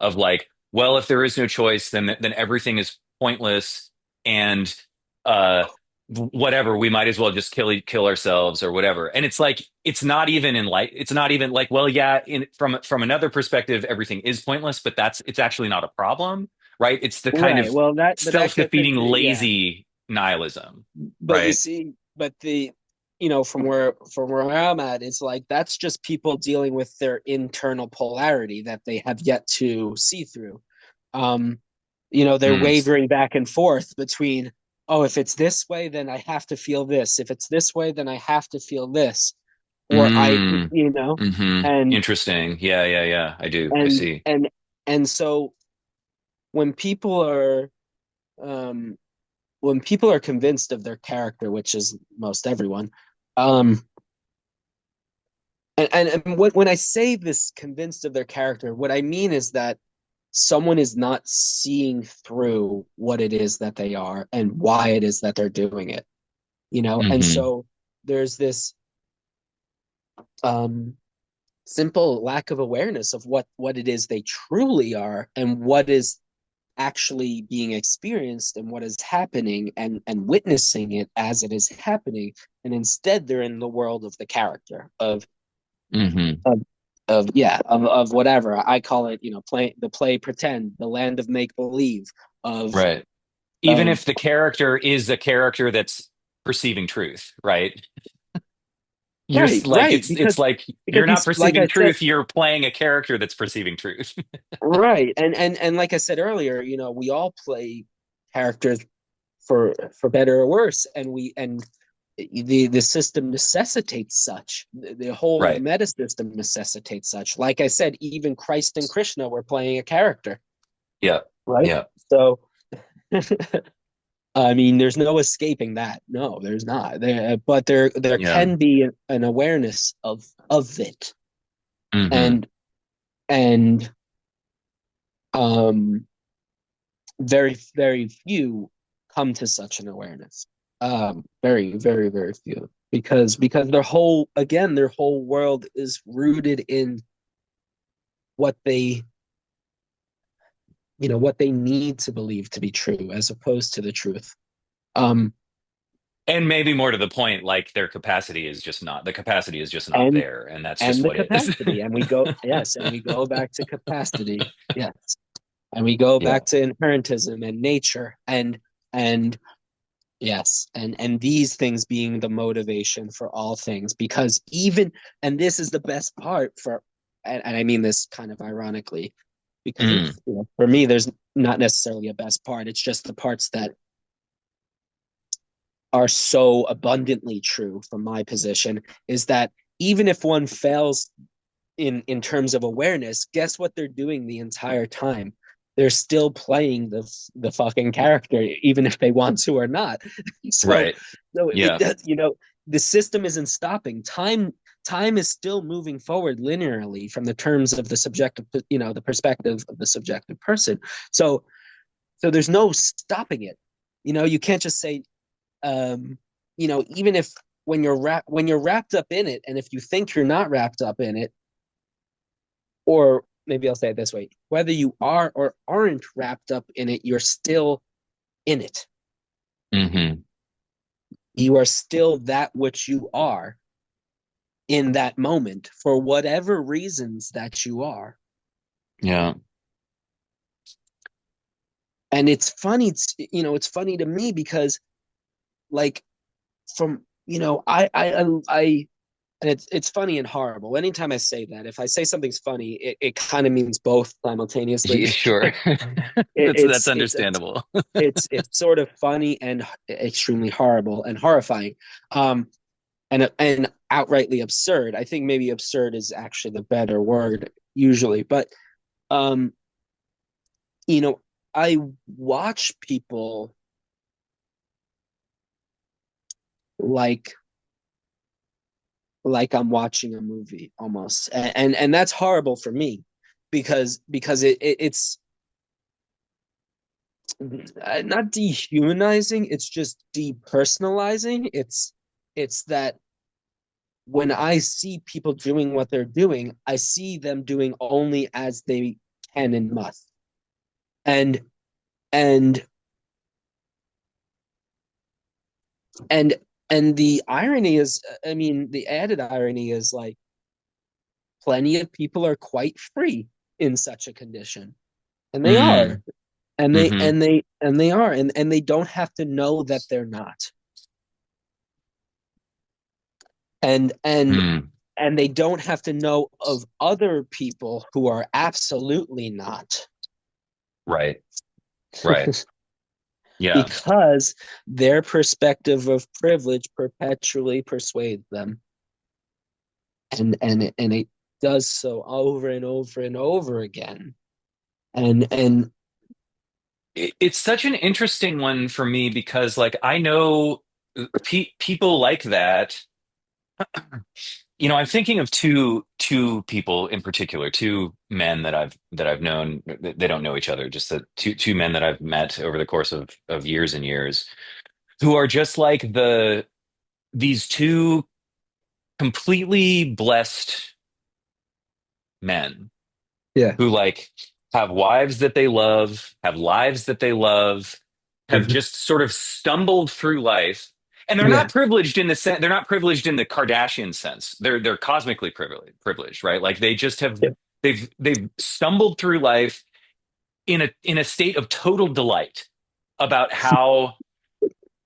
of like, well, if there is no choice, then everything is pointless, and uh whatever, we might as well just kill ourselves or whatever. And it's like, it's not even like, well, yeah, from another perspective everything is pointless, but it's actually not a problem, right? It's the kind Right. of Well, that gets self-defeating into, yeah. lazy nihilism, But you right? see, but from where I'm at, it's like that's just people dealing with their internal polarity that they have yet to see through. Um, they're Mm. wavering back and forth between, oh, if it's this way, then I have to feel this. If it's this way, then I have to feel this. Or Mm. and Interesting. Yeah, yeah, yeah. I and see. and and so when people are um when people are convinced of their character, which is most everyone, um, and when I say this, convinced of their character, what I mean is that someone is not seeing through what it is that they are and why it is that they're doing it, and Hmm. so there's this um simple lack of awareness of what it is they truly are and what is actually being experienced and what is happening, and witnessing it as it is happening. And instead they're in the world of the character Hmm. of of whatever I call it, play pretend, the land of make believe, of Right. Even of if the character is a character that's perceiving truth, right? right, right, It's like because you're not he's, like I perceiving said, truth, you're playing a character that's perceiving truth. right, and like I said earlier, we all play characters for better or worse, and the system necessitates such. The whole Right. meta system necessitates such. Like I said, even Christ and Krishna were playing a character, Yeah. right? Yeah. So I mean, there's no escaping that. No, there's not. But there Yeah. can be an awareness of it, Hmm. and and um very, very few come to such an awareness. Very, very, very few, because their whole world is rooted in what they what they need to believe to be true, as opposed to the truth. Um, And maybe more to the point, like the capacity is just not and there, and that's just and the what is. capacity, and we go, yes, and we go back to capacity, yes, and we go Yeah. back to inherentism and nature, and yes, and these things being the motivation for all things, because even, and this is the best part and I mean this kind of ironically, because Mm. it's, for me, there's not necessarily a best part. It's just the parts that are so abundantly true from my position, is that even if one fails in terms of awareness, guess what they're doing the entire time? They're still playing the fucking character, even if they want to or not. so Right. so it Yeah. does, the system isn't stopping. Time is still moving forward linearly from the terms of the subjective, the perspective of the subjective person. So there's no stopping it. You can't just say, even if, when you're wrapped up in it, and if you think you're not wrapped up in it, or maybe I'll say it this way, whether you are or aren't wrapped up in it, you're still in it. Hmm. You are still that which you are in that moment, for whatever reasons that you are. Yeah. And it's funny to me because, like, from, I And it's funny and horrible. Anytime I say that, if I say something's funny, it kind of means both simultaneously. Yeah, sure. That's It's understandable. it's sort of funny and extremely horrible and horrifying, and outrightly absurd. I think maybe absurd is actually the better word usually, but um, you know, I watch people like I'm watching a movie almost, and that's horrible for me because it's not dehumanizing, it's just depersonalizing. It's that when I see people doing what they're doing, I see them doing only as they can and must. And and and and the irony is, I mean, the added irony is like plenty of people are quite free in such a condition. And they are. Mm, And they hmm and they and they are, and they don't have to know that they're not. And and mm. and they don't have to know of other people who are absolutely not. Right, right. Yeah. Because their perspective of privilege perpetually persuades them, and it does so over and over and over again. And It's such an interesting one for me because, like, I know people like that. I'm thinking of two people in particular, two men that I've known. They don't know each other, just the two men that I've met over the course of years and years, who are just like these two completely blessed men yeah. who like have wives that they love, have lives that they love, have Mhm. just sort of stumbled through life. And they're Yeah. not privileged in the sense, they're not privileged in the Kardashian sense. They're cosmically privileged, right? Like they just have Yeah. they've stumbled through life in a state of total delight about how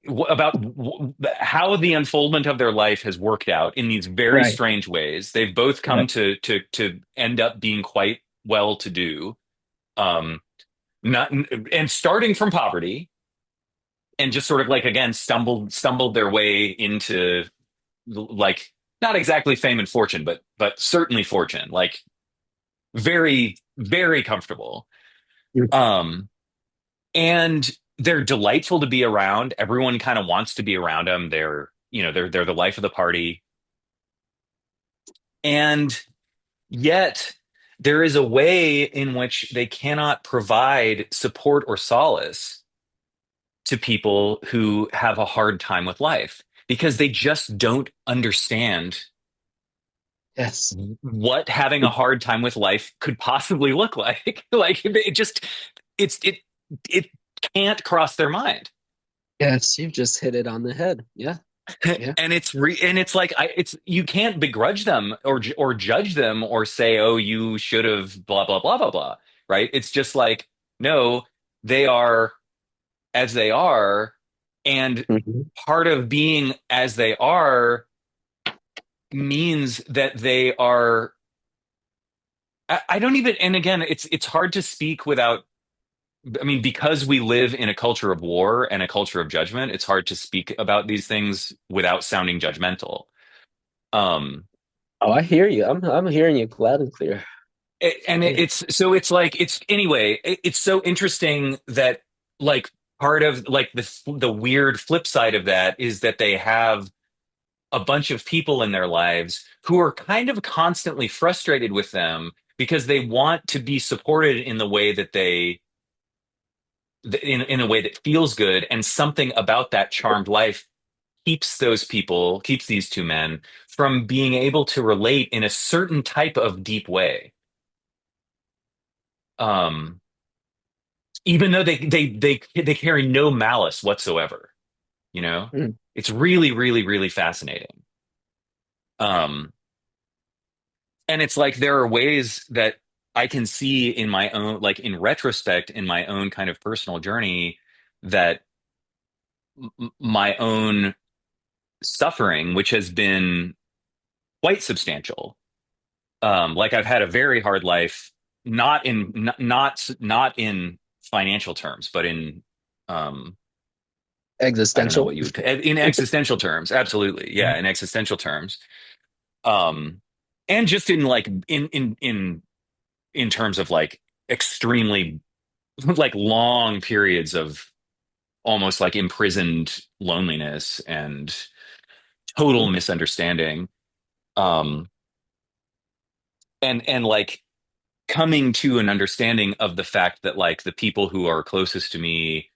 the unfoldment of their life has worked out in these very Right. strange ways. They've both come Right. to end up being quite well to do, um, not and starting from poverty, and just sort of like again stumbled their way into like not exactly fame and fortune, but certainly fortune, like very very comfortable. Um, and they're delightful to be around. Everyone kind of wants to be around them. They're the life of the party. And yet there is a way in which they cannot provide support or solace to people who have a hard time with life because they just don't understand Yes. what having a hard time with life could possibly look like. Like it it can't cross their mind. Yes. You've just hit it on the head. Yeah. Yeah. And it's like it's you can't begrudge them or judge them or say, oh, you should have blah blah blah blah blah, right? It's just like, no, they are as they are, and Mhm. part of being as they are means that they are. I don't even, and again, it's hard to speak without. I mean, because we live in a culture of war and a culture of judgment, it's hard to speak about these things without sounding judgmental. Um, Oh, I hear you. I'm hearing you loud and clear. and Yeah. it's so it's like it's anyway it's so interesting that like part of like the weird flip side of that is that they have a bunch of people in their lives who are kind of constantly frustrated with them because they want to be supported in the way that in a way that feels good, and something about that charmed life keeps these two men from being able to relate in a certain type of deep way. um Even though they carry no malice whatsoever, you know. Mm. It's really really really fascinating. um and it's like there are ways that I can see in my own, like in retrospect in my own kind of personal journey, that my own suffering, which has been quite substantial. Like I've had a very hard life, not in financial terms, but in um, I don't know Existential. what you would in existential terms. Absolutely, yeah, in existential terms. Um, and just in like in terms of like extremely like long periods of almost like imprisoned loneliness and total misunderstanding. Um, and like coming to an understanding of the fact that like the people who are closest to me,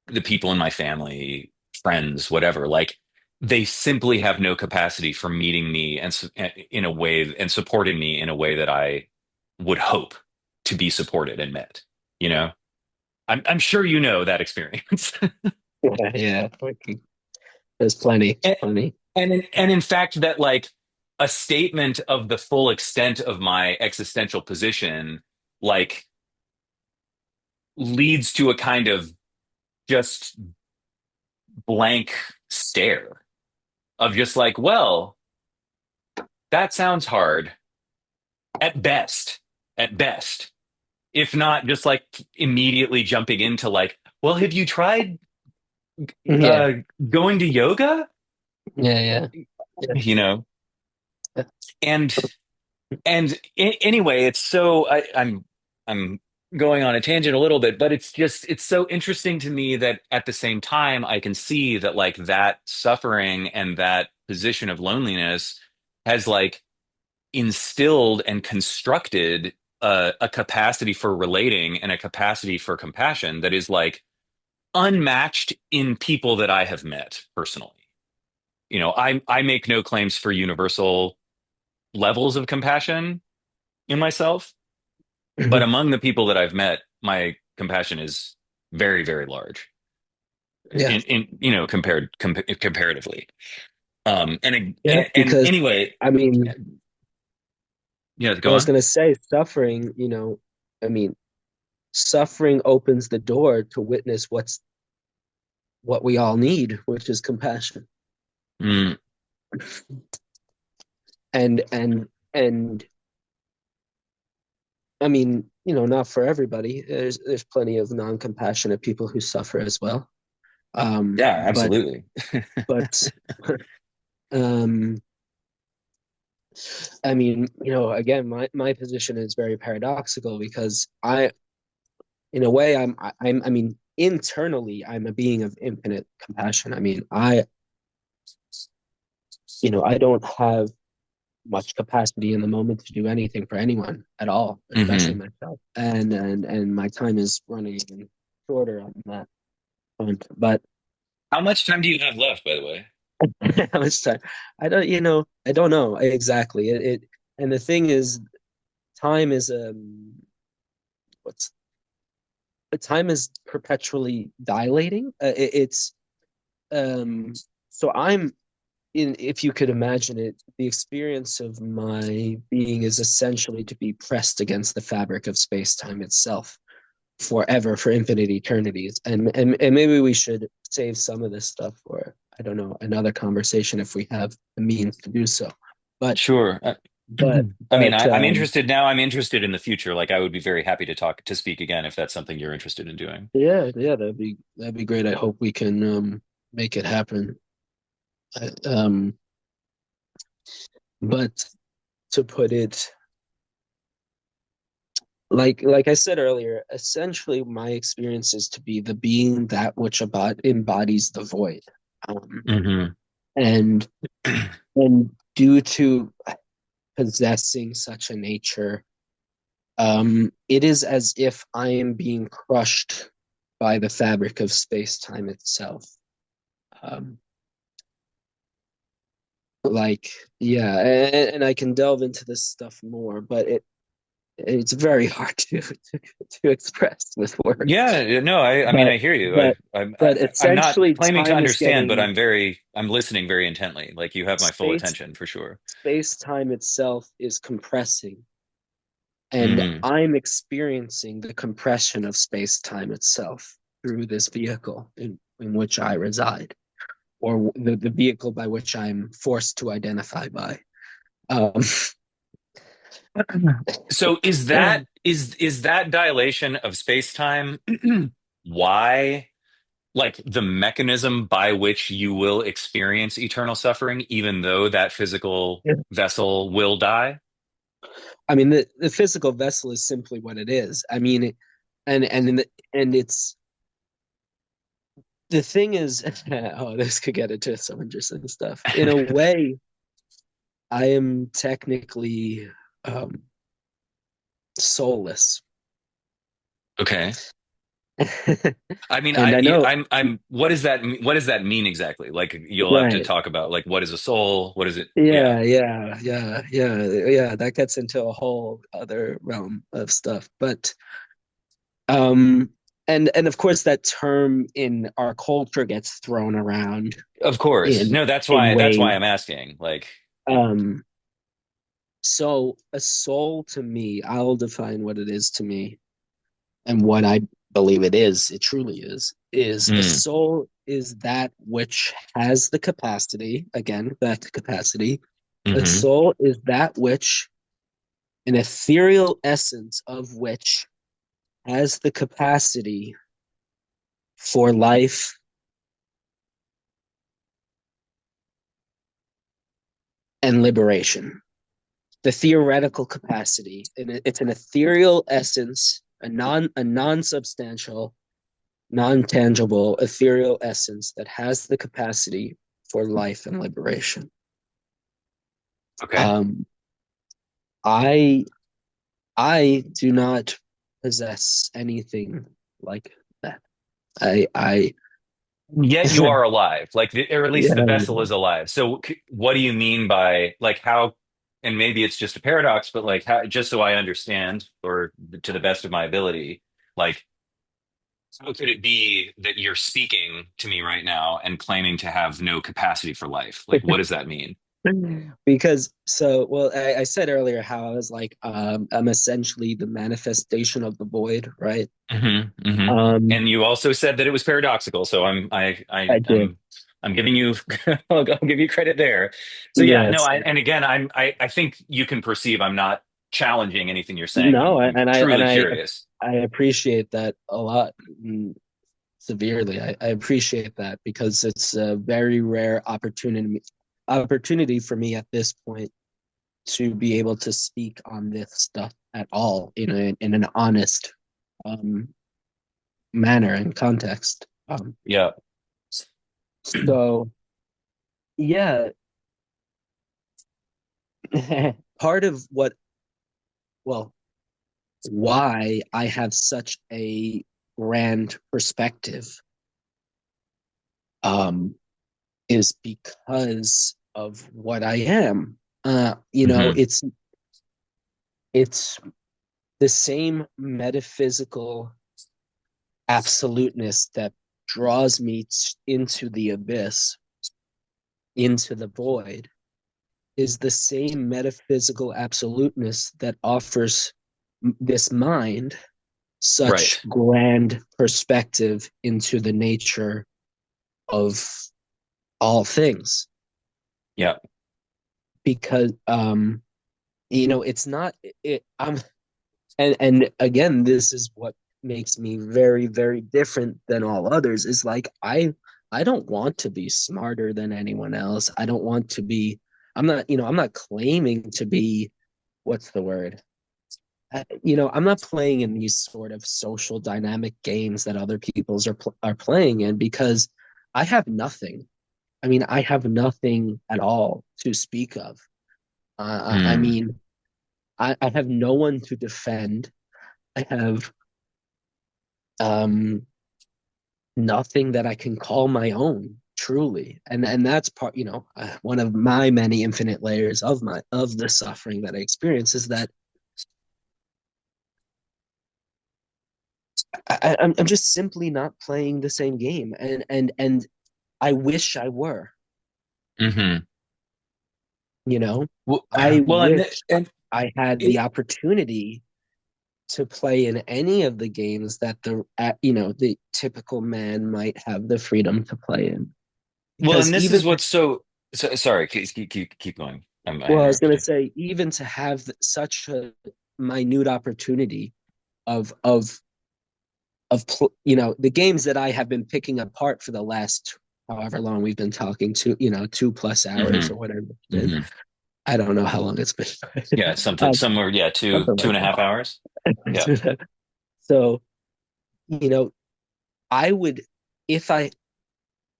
the people in my family, friends, whatever, like they simply have no capacity for meeting me in a way and supporting me in a way that I would hope to be supported and met. You know, I'm sure you know that experience. Yeah, yeah. There's plenty, and plenty. and in fact that like a statement of the full extent of my existential position like leads to a kind of just blank stare of just like, well, that sounds hard at best, at best. If not just like immediately jumping into like, well, have you tried Yeah, uh going to yoga? yeah, yeah, yeah. You know, and anyway, it's so I'm going on a tangent a little bit, but it's just it's so interesting to me that at the same time I can see that like that suffering and that position of loneliness has like instilled and constructed a capacity for relating and a capacity for compassion that is like unmatched in people that I have met personally. You know, I make no claims for universal levels of compassion in myself. But Mhm. among the people that I've met, my compassion is very, very large Yeah, in you know comparatively. yeah. And Because anyway, I mean, yeah, I go was on. gonna say suffering. I mean, suffering opens the door to witness what we all need, which is compassion. Mm, And I mean, not for everybody. There's plenty of non-compassionate people who suffer as well. Um, yeah, but absolutely. but um, I mean, again, my position is very paradoxical because in a way, I mean, internally, I'm a being of infinite compassion. I mean, I don't have much capacity in the moment to do anything for anyone at all, especially Hmm. myself. And my time is running even shorter on that front. But How much time do you have left, by the way? how much time? I don't know exactly. And the thing is, time is what's time is perpetually dilating. It's so I'm in if you could imagine it, the experience of my being is essentially to be pressed against the fabric of space-time itself forever, for infinite eternities. And maybe we should save some of this stuff for, I don't know, another conversation if we have the means to do so. But Sure. but I mean, but I'm interested now. I'm interested in the future. Like, I would be very happy to talk to speak again if that's something you're interested in doing. yeah, yeah, that'd be great. I hope we can make it happen. I, but to put it like I said earlier, essentially my experience is to be the being that which embodies the void. Um, Hmm. and and due to possessing such a nature, it is as if I am being crushed by the fabric of space-time itself. Um, like, yeah, and I can delve into this stuff more, but it's very hard to express with words. Yeah, no, I mean, But I hear you. but but I'm not essentially, claiming to time is understand, but getting I'm listening very intently. Like, you have my full space attention for sure. space-time itself is compressing, and Hmm. I'm experiencing the compression of space-time itself through this vehicle in which I reside. or the vehicle by which I'm forced to identify by. Um, So is that dilation of space-time why, like, the mechanism by which you will experience eternal suffering, even though that physical vessel will die? I mean, the physical vessel is simply what it is. I mean, and it's the thing is, oh, this could get into some interesting stuff. In a way, I am technically um, soulless. Okay. I mean, And I know, what does that mean? What does that mean exactly? Like, you'll have to right. talk about, like, what is a soul? What is it? Yeah, Yeah. That gets into a whole other realm of stuff. But um, and of course, that term in our culture gets thrown around of course. in No, in that's ways. why I'm asking. Like, Um, so a soul to me, I'll define what it is to me and what I believe it is, it truly is a mm, soul is that which has the capacity, again, back to capacity. A hmm soul is that which, an ethereal essence of which has the capacity for life and liberation. The theoretical capacity, and it's an ethereal essence, a non-substantial, non-tangible, ethereal essence that has the capacity for life and liberation. okay. Um, I I do not possess anything like that. I Yet you are alive, like, or at least the yeah. vessel is alive. So, what do you mean by, like, how? And maybe it's just a paradox, but, like, how? Just so I understand, or to the best of my ability, like, how could it be that you're speaking to me right now and claiming to have no capacity for life? Like, what does that mean? Because so well, I said earlier how I was like I'm essentially the manifestation of the void, right? Hmm. Um And you also said that it was paradoxical, so I did. I'm giving you I'll give you credit there. So yeah, no, Yes. and again, I think you can perceive I'm not challenging anything you're saying. No, I'm and truly curious. I appreciate that a lot, severely. I appreciate that because it's a very rare opportunity for me at this point to be able to speak on this stuff at all in an honest um, manner and context. Yeah. So yeah, part of what well why I have such a grand perspective um, is because of what I am. Hmm. It's the same metaphysical absoluteness that draws me into the abyss, into the void, is the same metaphysical absoluteness that offers this mind Right. such grand perspective into the nature of all things. Yeah. Because it's not it I'm and again, this is what makes me very, very different than all others, is like I don't want to be smarter than anyone else. I don't want to be I'm not claiming to be what's the word? I'm not playing in these sort of social dynamic games that other people's are playing in because I have nothing. I mean, I have nothing at all to speak of. I Mm. mean, I have no one to defend. I have um, nothing that I can call my own, truly. And that's part, one of my many infinite layers of the suffering that I experience is that I'm just simply not playing the same game, and I wish I were. Hmm. You know, Well, I well, wish and I had the it, opportunity to play in any of the games that the typical man might have the freedom to play in. Well, because and this even is what's so sorry, keep going. I well, I was interrupted going to you. say, even to have such a minute opportunity of the games that I have been picking apart for the last however long we've been talking to 2+ hours or Hmm. whatever it's been. Hmm. I don't know how long it's been. Yeah, something um, somewhere, yeah, two something two like and a half hours. Yeah. that. So you know, I would if I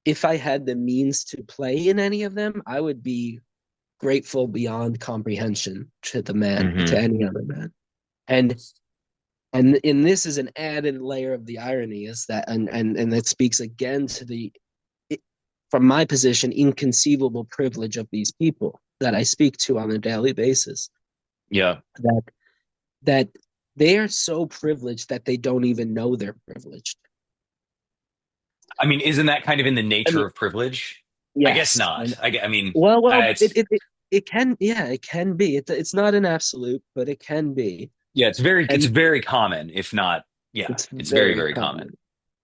if I had the means to play in any of them, I would be grateful beyond comprehension to the man, to Hmm. any other man. And and this is an added layer of the irony is that and that speaks again to the from my position inconceivable privilege of these people that I speak to on a daily basis, Yeah. that that they are so privileged that they don't even know they're privileged. I mean, isn't that kind of in the I nature mean, of privilege? I guess yes. not. I mean, Well, it's it can, yeah, it can be. It's not an absolute, but it can be, yeah, it's and very common, if not, yeah, it's it's very, very very common. common,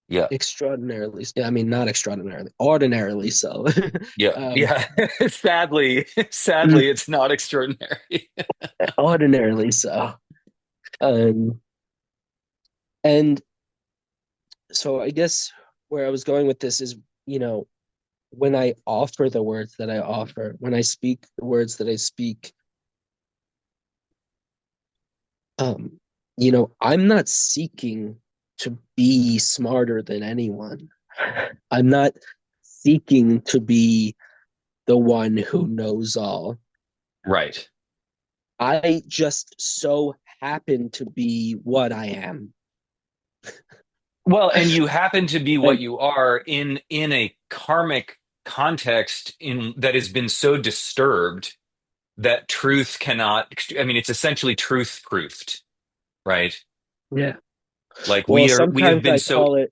Yeah. extraordinarily. I mean, not extraordinarily, ordinarily so. Yeah. um, Yeah. Sadly, mm, sadly, it's not extraordinary. ordinarily so. Um, and so I guess where I was going with this is, you know, when I offer the words that I offer, when I speak the words that I speak, um, I'm not seeking to be smarter than anyone. I'm not seeking to be the one who knows all. Right. I just so happen to be what I am. Well, and you happen to be what And you are in a karmic context in that has been so disturbed that truth cannot, I mean, it's essentially truth proofed, right? yeah. Like Well, we have been so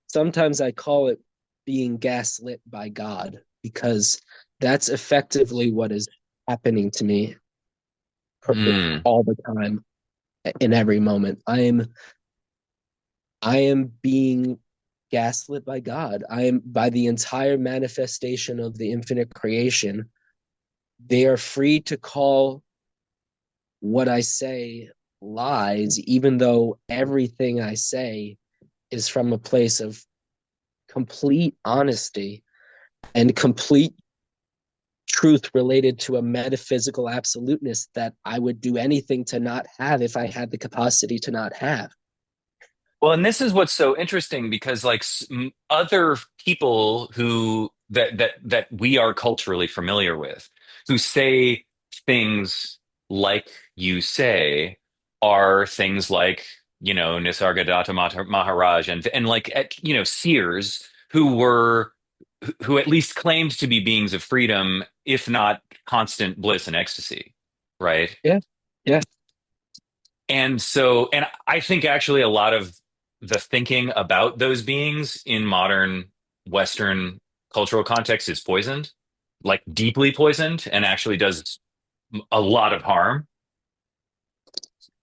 sometimes I call it being gaslit by God because that's effectively what is happening to me mm, all the time in every moment. I am being gaslit by God. I am by the entire manifestation of the infinite creation. They are free to call what I say lies, even though everything I say is from a place of complete honesty and complete truth related to a metaphysical absoluteness that I would do anything to not have if I had the capacity to not have. well, and this is what's so interesting because like other people who that we are culturally familiar with who say things like you say are things like, Nisargadatta Maharaj and like seers who were who at least claimed to be beings of freedom, if not constant bliss and ecstasy, right? Yeah. Yeah. And I think actually a lot of the thinking about those beings in modern Western cultural context is poisoned, like deeply poisoned, and actually does a lot of harm.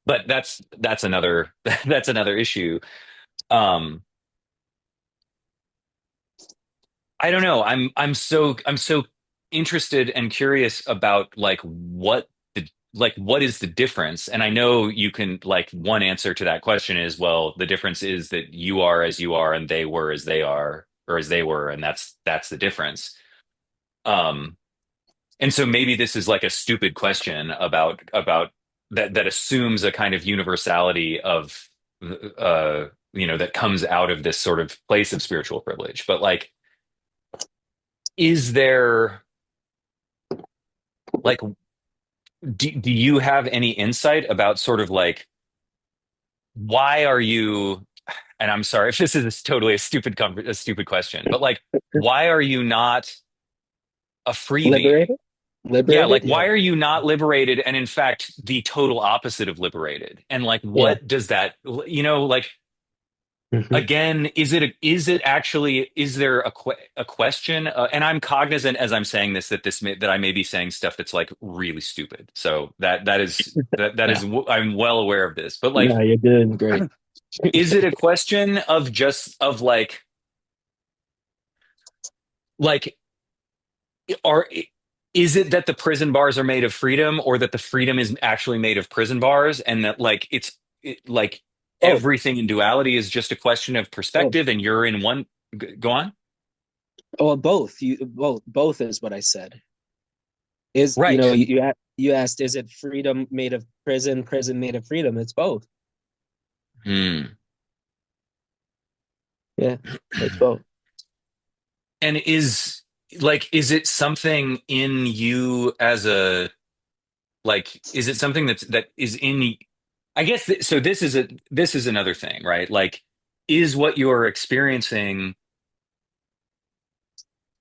But that's another that's another issue. Um, I don't know. I'm so interested and curious about like what is the difference? And I know you can like one answer to that question is, well, the difference is that you are as you are and they were as they are or as they were, and that's the difference. Um, and so maybe this is like a stupid question about that assumes a kind of universality of that comes out of this sort of place of spiritual privilege. But like, is there like do you have any insight about sort of like why are you, and I'm sorry if this is totally a stupid question, but like why are you not a free being? Liberated? Yeah, like Liberated? Yeah. why are you not liberated and in fact the total opposite of liberated? And like Yeah. what does that, like Mm-hmm. again, is it actually, is there a question, and I'm cognizant as I'm saying this that I may be saying stuff that's like really stupid, so that Yeah. is I'm well aware of this, but like No, you're doing great. is it a question of just of like are is it that the prison bars are made of freedom, or that the freedom is actually made of prison bars, and that like like Both, everything in duality is just a question of both. perspective, and you're in one. Go on. Oh, both. Both is what I said. Is Right. you asked, is it freedom made of prison, prison made of freedom? It's both. Hmm. Yeah, it's both. And is it something in you as a is it something that is in, I guess so this is another thing, right? Like, is what you're experiencing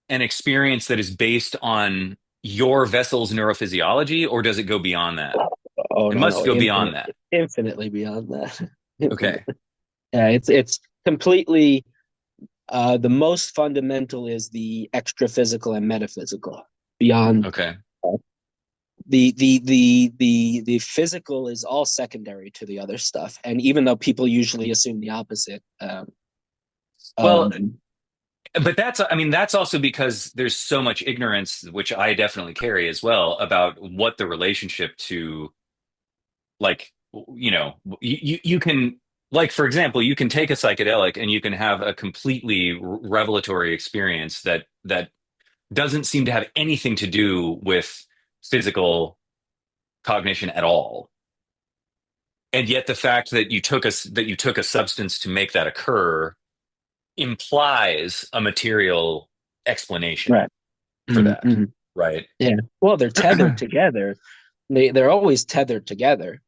an experience that is based on your vessel's neurophysiology, or does it go beyond that? Oh It no, must no, go beyond that. infinitely beyond that. Okay. Infinitely. Yeah, it's completely the most fundamental is the extra physical and metaphysical. Beyond Okay. uh, the physical is all secondary to the other stuff. And even though people usually assume the opposite, Well, um, but that's, I mean, that's also because there's so much ignorance, which I definitely carry as well, about what the relationship to, like, you can, like, for example, you can take a psychedelic and you can have a completely revelatory experience that doesn't seem to have anything to do with physical cognition at all. And yet the fact that you took a substance to make that occur implies a material explanation right. for Mhm, that, mhm. right? Yeah. Well, they're tethered together. They're always tethered together.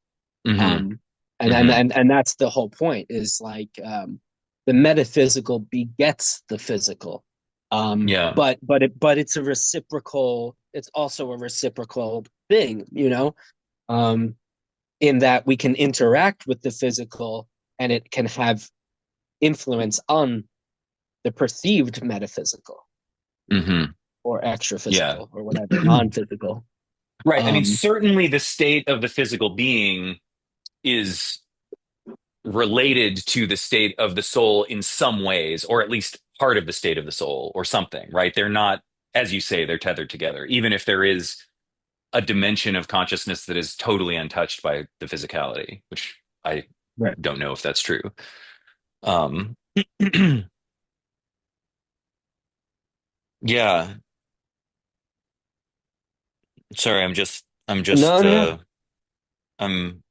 Hmm. Um, and and Hmm. and and that's the whole point. Is like the metaphysical begets the physical. Yeah. But it's a reciprocal. It's also a reciprocal thing. Um, in that we can interact with the physical, and it can have influence on the perceived metaphysical Hmm. or extra Yeah. physical or whatever non-physical. Right. I mean, Um, certainly the state of the physical being is related to the state of the soul in some ways, or at least part of the state of the soul, or something, right? They're not, as you say, they're tethered together, even if there is a dimension of consciousness that is totally untouched by the physicality, which I right. don't know if that's true. Um, yeah. Sorry, No, no. I'm,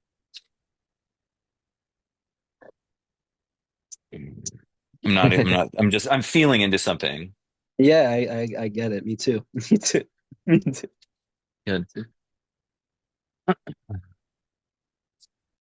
I'm feeling into something. Yeah, I get it. Me too. Me too. Me too. Good.